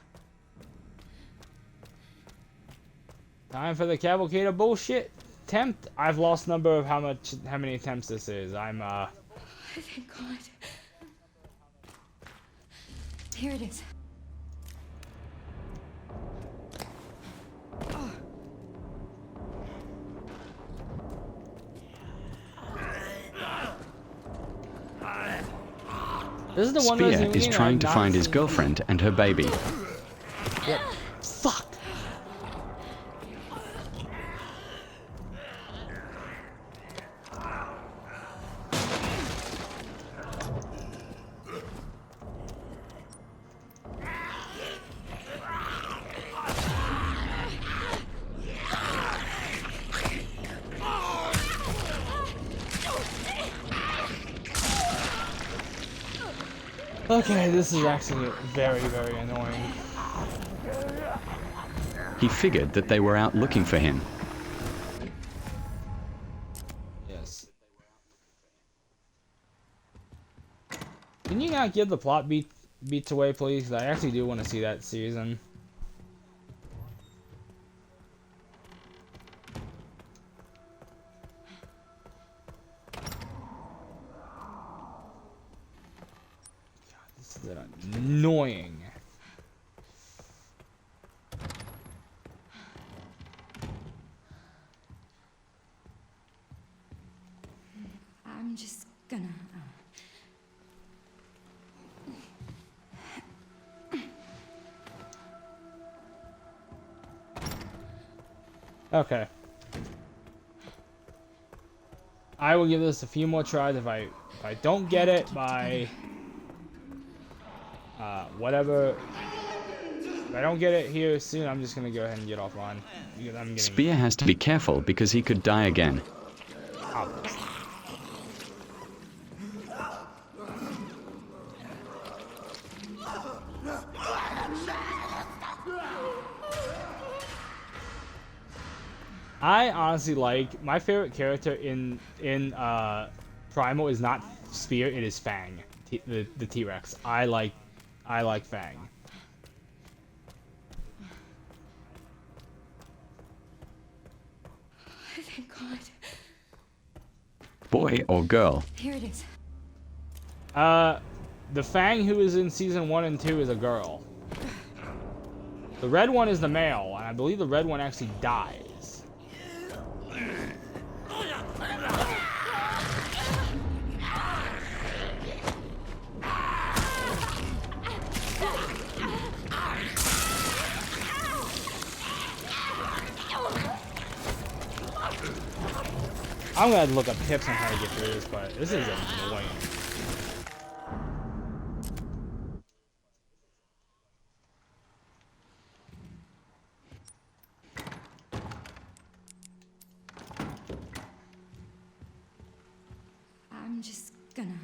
Time for the cavalcade of bullshit. Attempt. I've lost number of how many attempts this is. I'm Thank God. Here it is. This is the one Spear Resident is Evil game trying I've to not find his seen. girlfriend and her baby. Yep. Fuck. Okay, this is actually very, very annoying. He figured that they were out looking for him. Yes. Can you not give the plot beats away, please? 'Cause I actually do want to see that season. God, this is annoying. I'm just gonna. Okay. I will give this a few more tries. If I don't get it by whatever, if I don't get it here soon, I'm just gonna go ahead and get offline because I'm getting. Spear has to be careful because he could die again. Obvious. I honestly like my favorite character in Primal is not Spear, it is Fang, the T-Rex. I like Fang. Thank God. Boy or girl? Here it is. The Fang who is in season 1 and 2 is a girl. The red one is the male, and I believe the red one actually dies. I'm gonna have to look up tips on how to get through this, but this is annoying. I'm just gonna.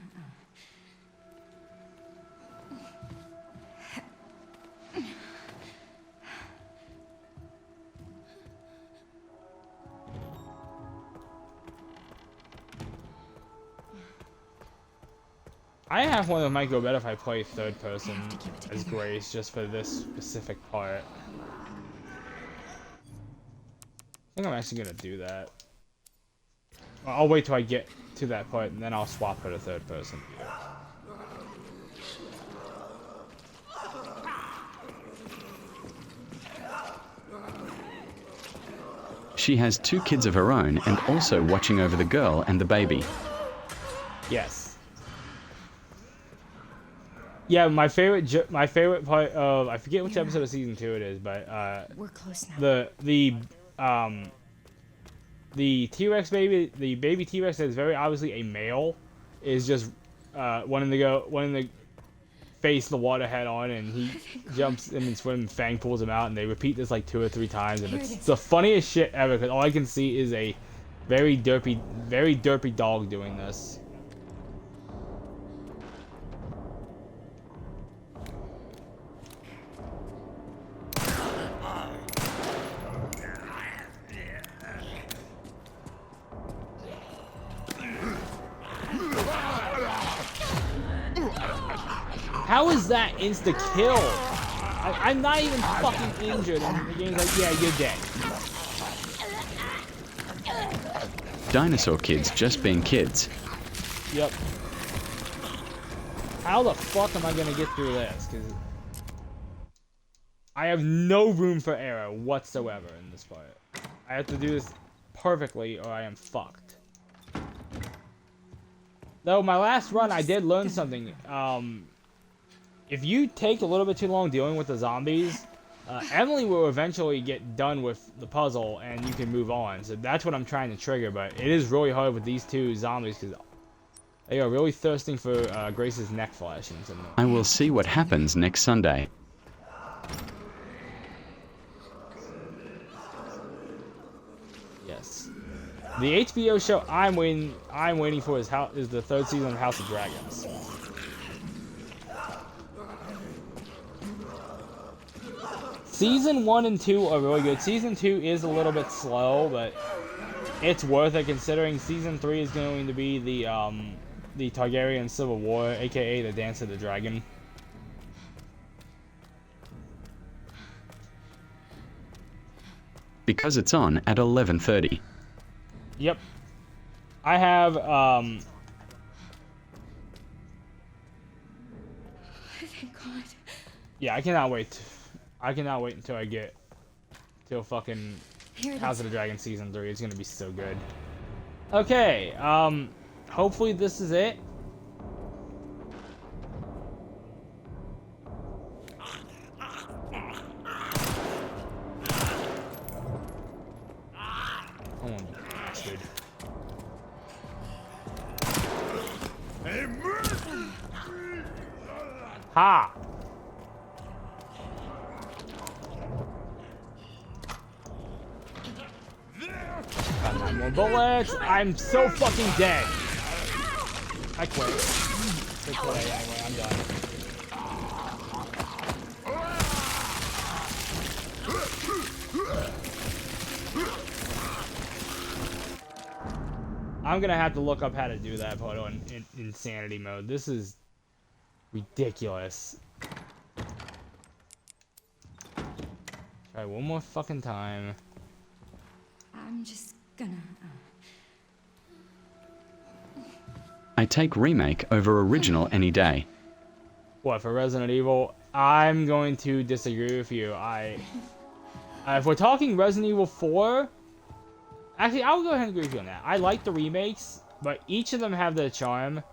I have one that might go better if I play third person have to keep it as together. Grace just for this specific part. I think I'm actually gonna do that. Well, I'll wait till I get to that part and then I'll swap her to third person. She has 2 kids of her own and also watching over the girl and the baby. Yes. Yeah, my favorite part of I forget which episode of season 2 it is, but We're close now. the T-Rex baby, the baby T-Rex that is very obviously a male, is just wanting to face the water head on, and he jumps in and swims, and Fang pulls him out, and they repeat this like 2 or 3 times, and it's the funniest shit ever because all I can see is a very derpy dog doing this. How is that insta kill? I'm not even fucking injured, and the game's like, yeah, you're dead. Dinosaur kids just being kids. Yep. How the fuck am I gonna get through this? Because I have no room for error whatsoever in this part. I have to do this perfectly or I am fucked. Though my last run, I did learn something. If you take a little bit too long dealing with the zombies, Emily will eventually get done with the puzzle and you can move on. So that's what I'm trying to trigger, but it is really hard with these two zombies because they are really thirsting for Grace's neck flesh. And some... I will see what happens next Sunday. Yes. The HBO show I'm waiting for is the third season of House of Dragons. Season 1 and 2 are really good. Season 2 is a little bit slow, but it's worth it considering Season 3 is going to be the Targaryen Civil War, aka the Dance of the Dragon. Because it's on at 11:30. Yep. I have Thank God. yeah, I cannot wait. I cannot wait until I get till fucking House of the Dragon Season 3. It's gonna be so good. Okay, hopefully this is it. Oh, you bastard. Ha! Got 9 more bullets. I'm so fucking dead. I quit. I quit anyway. I'm done. I'm gonna have to look up how to do that part on insanity mode. This is ridiculous. Try one more fucking time. I'm just gonna. I take remake over original any day. What, for Resident Evil? I'm going to disagree with you. If we're talking Resident Evil 4, actually, I'll go ahead and agree with you on that. I like the remakes, but each of them have their charm.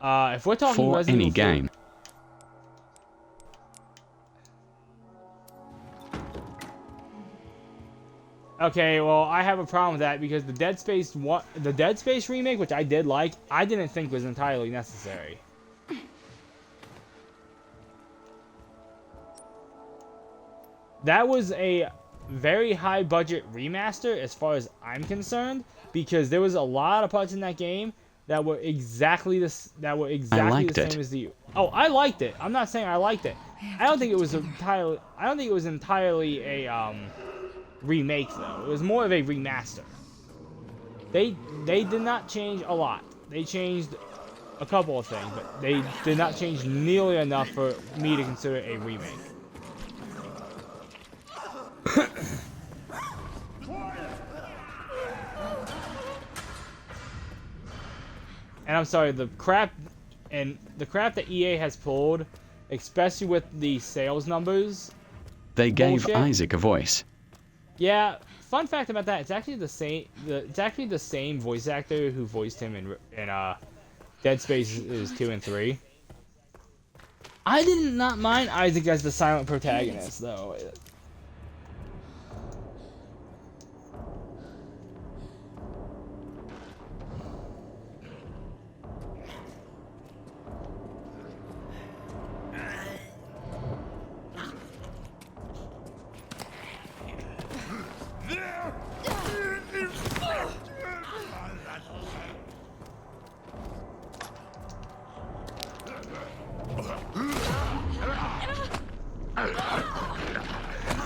If we're talking For Resident any Evil 4, game. okay, well, I have a problem with that because the Dead Space remake, which I did like, I didn't think was entirely necessary. That was a very high budget remaster as far as I'm concerned because there was a lot of parts in that game that were exactly the same as the. Oh, I liked it. I'm not saying I liked it. I don't think it was entirely a remake though. It was more of a remaster. They did not change a lot. They changed a couple of things, but they did not change nearly enough for me to consider it a remake. And I'm sorry, the crap that EA has pulled, especially with the sales numbers. They gave bullshit. Isaac a voice. Yeah, fun fact about that, it's actually the same voice actor who voiced him in Dead Space 2 and 3. I did not mind Isaac as the silent protagonist though.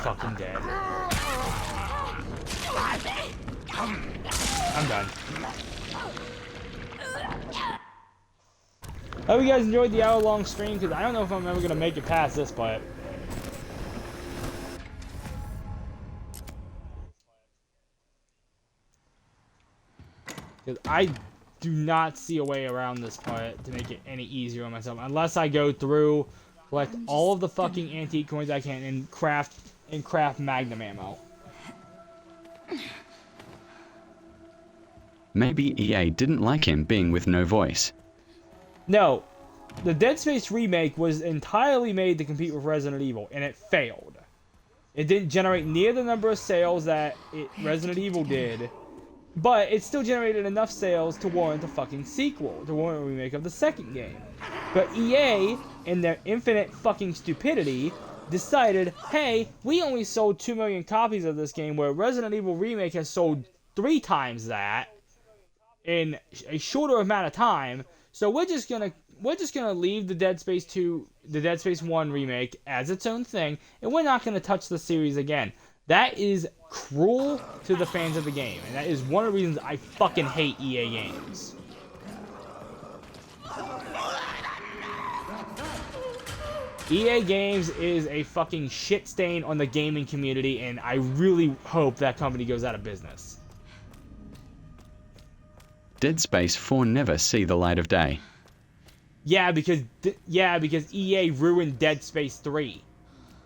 Fucking dead. I'm done. I hope you guys enjoyed the hour-long stream because I don't know if I'm ever gonna make it past this part. Because do not see a way around this part to make it any easier on myself, unless I go through, collect all of the fucking antique coins I can, and craft magnum ammo. Maybe EA didn't like him being with no voice. No, the Dead Space remake was entirely made to compete with Resident Evil, and it failed. It didn't generate near the number of sales that Resident Evil did, but it still generated enough sales to warrant a fucking sequel, to warrant a remake of the second game. But EA, in their infinite fucking stupidity, decided, hey, we only sold 2 million copies of this game, where Resident Evil Remake has sold 3 times that in a shorter amount of time, so we're just gonna leave the Dead Space 2, the Dead Space 1 remake as its own thing, and we're not gonna touch the series again. That is cruel to the fans of the game, and that is one of the reasons I fucking hate EA games. EA Games is a fucking shit stain on the gaming community, and I really hope that company goes out of business. Dead Space 4 never see the light of day. Yeah, because EA ruined Dead Space 3.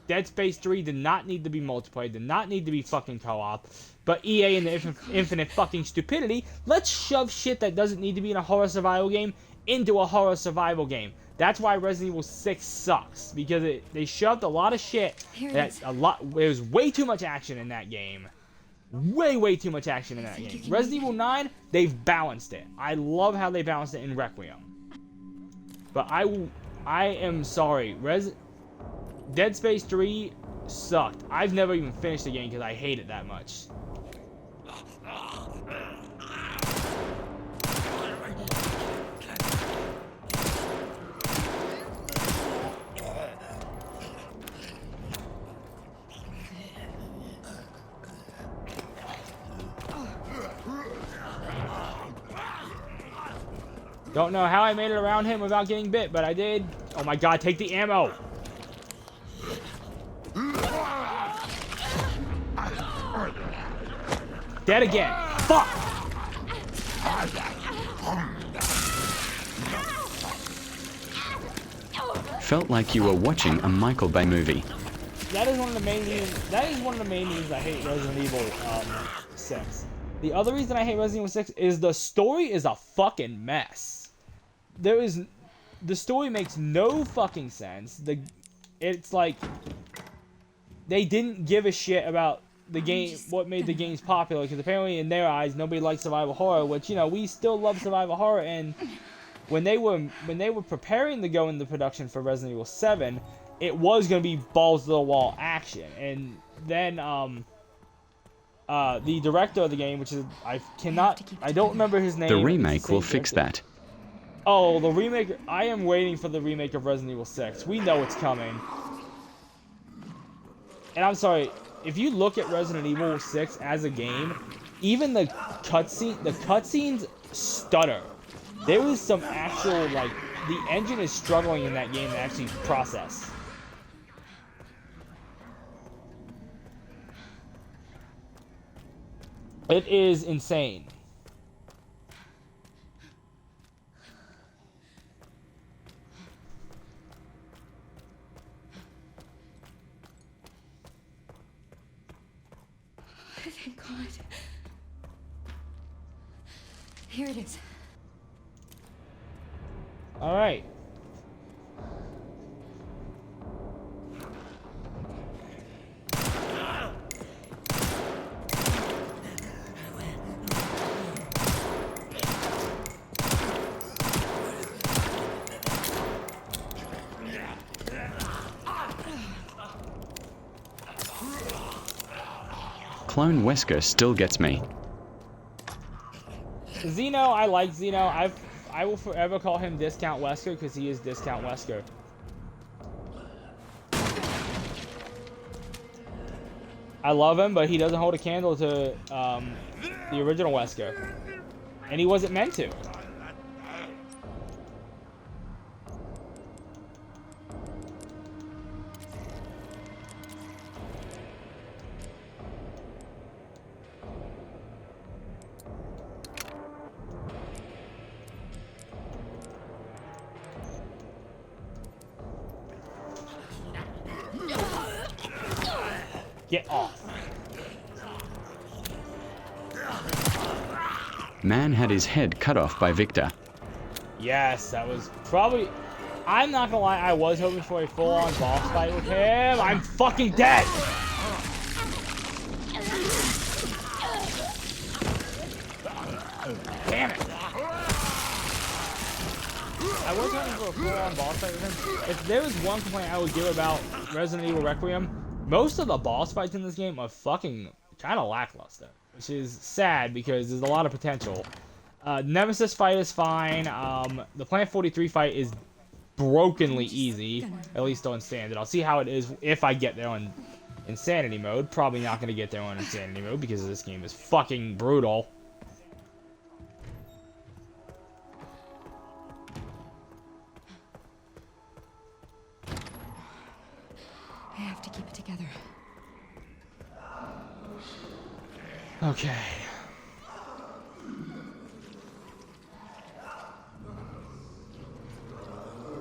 Dead Space 3 did not need to be multiplayer, did not need to be fucking co-op, but EA in the infinite fucking stupidity, let's shove shit that doesn't need to be in a horror survival game into a horror survival game. That's why Resident Evil 6 sucks, because they shoved a lot of shit, there's way too much action in that game. Way too much action in that game. Resident Evil 9, they've balanced it. I love how they balanced it in Requiem. But I am sorry. Dead Space 3 sucked. I've never even finished the game because I hate it that much. Don't know how I made it around him without getting bit, but I did. Oh my god, take the ammo! Dead again. Fuck! Felt like you were watching a Michael Bay movie. That is one of the main reasons I hate Resident Evil 6. The other reason I hate Resident Evil 6 is the story is a fucking mess. The story makes no fucking sense. It's like they didn't give a shit about the game, what made the games popular, because apparently in their eyes nobody likes survival horror, which, you know, we still love survival horror. And when they were preparing to go into production for Resident Evil 7, it was going to be balls to the wall action. And then the director of the game, which is I don't remember his name. The remake will fix that. Oh, the remake. I am waiting for the remake of Resident Evil 6. We know it's coming. And I'm sorry, if you look at Resident Evil 6 as a game, even the cutscenes stutter. There is some actual, like, the engine is struggling in that game to actually process. It is insane. Thank God. Here it is. All right. Clone Wesker still gets me. Zeno, I like Zeno. I will forever call him Discount Wesker because he is Discount Wesker. I love him, but he doesn't hold a candle to the original Wesker. And he wasn't meant to. Get off. Man had his head cut off by Victor. Yes, that was probably... I'm not gonna lie, I was hoping for a full-on boss fight with him. I'm fucking dead! Damn it! I was hoping for a full-on boss fight with him. If there was one complaint I would give about Resident Evil Requiem, most of the boss fights in this game are fucking kind of lackluster, which is sad because there's a lot of potential. Nemesis fight is fine. The Plant 43 fight is brokenly easy, at least on standard. I'll see how it is if I get there on insanity mode. Probably not going to get there on insanity mode because this game is fucking brutal. I have to keep it together. Okay.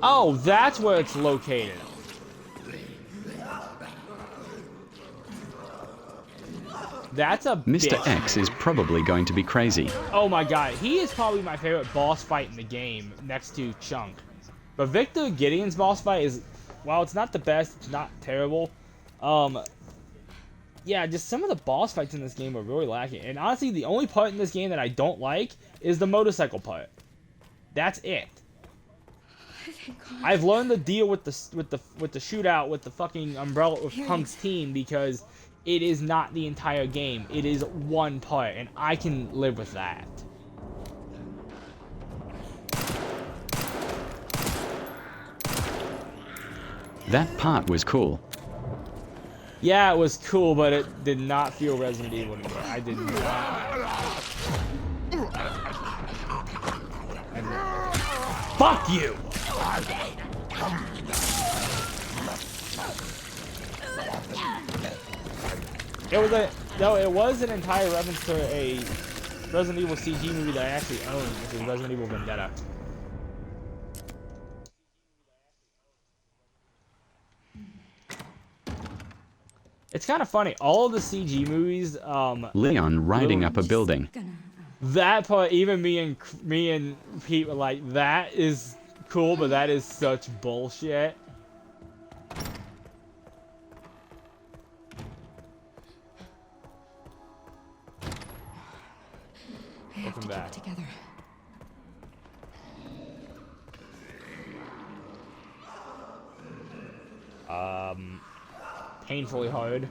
Oh, that's where it's located. That's a Mr. bitch. X is probably going to be crazy. Oh my god, he is probably my favorite boss fight in the game, next to Chunk. But Victor Gideon's boss fight is, while it's not the best, it's not terrible. Yeah, just some of the boss fights in this game are really lacking. And honestly, the only part in this game that I don't like is the motorcycle part. That's it. I've learned to deal with the shootout with the fucking umbrella with Punk's team because it is not the entire game. It is one part, and I can live with that. That part was cool. Yeah, it was cool, but it did not feel Resident Evil to me. I did not. Fuck you! It was an entire reference to a Resident Evil CG movie that I actually own, which is Resident Evil Vendetta. It's kind of funny. All of the CG movies, Leon riding up a building. that part, even me and Pete were like, that is cool, but that is such bullshit. Welcome back. Together. Painfully hard.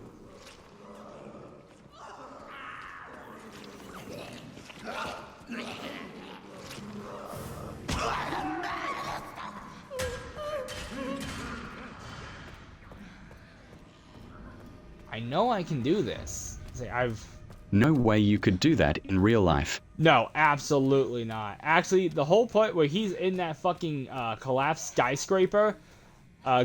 I know I can do this. No way you could do that in real life. No, absolutely not. Actually, the whole part where he's in that fucking collapsed skyscraper,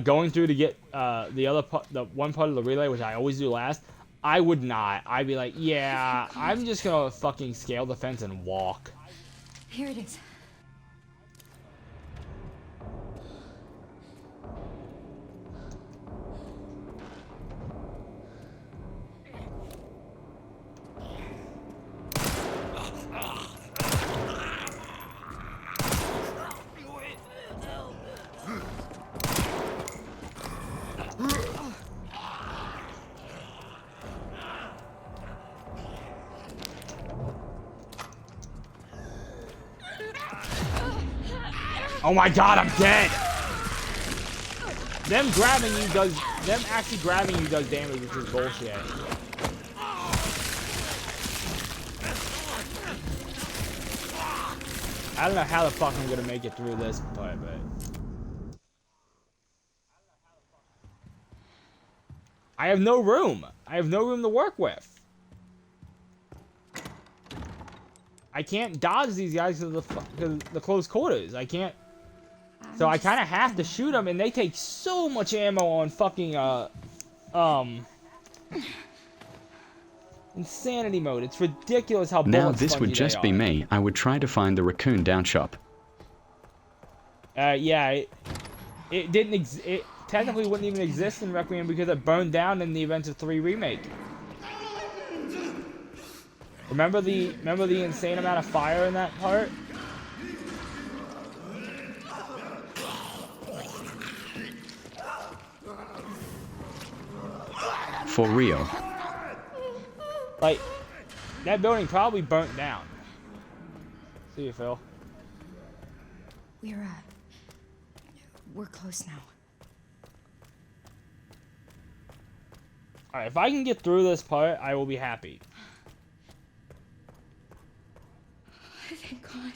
going through to get the one part of the relay, which I always do last, I would not. I'd be like, yeah, I'm just gonna fucking scale the fence and walk. Here it is. Oh my god, I'm dead! Them actually grabbing you does damage, which is bullshit. I don't know how the fuck I'm gonna make it through this part, but... I have no room! I have no room to work with! I can't dodge these guys to the close quarters. I can't... So I kind of have to shoot them, and they take so much ammo on fucking, insanity mode. It's ridiculous how Now bullet this would spongy just they be are. me. I would try to find the raccoon down shop. Yeah, it didn't technically wouldn't even exist in Requiem because it burned down in the event of 3 Remake. Remember the insane amount of fire in that part? For real. Like, that building probably burnt down. See you, Phil. We're close now. Alright, if I can get through this part, I will be happy. Thank God.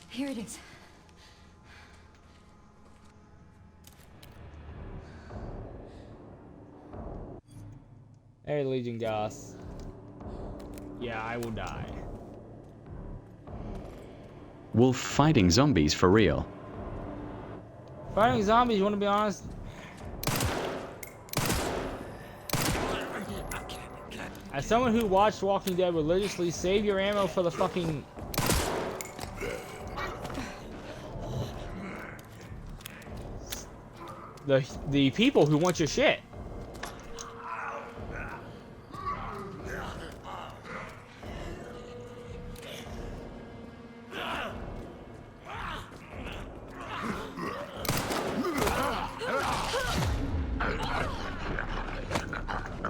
Here it is. Hey, Legion Goss. Yeah, I will die. Wolf fighting zombies for real. Fighting zombies, you want to be honest? As someone who watched Walking Dead religiously, save your ammo for the fucking... The people who want your shit.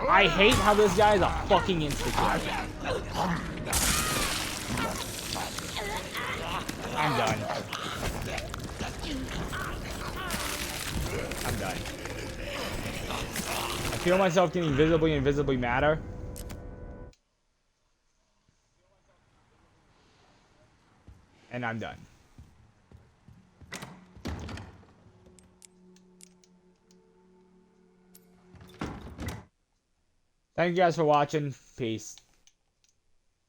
I hate how this guy is a fucking insta-kill. I'm done. I'm done. I feel myself getting visibly and visibly madder. And I'm done. Thank you guys for watching. Peace.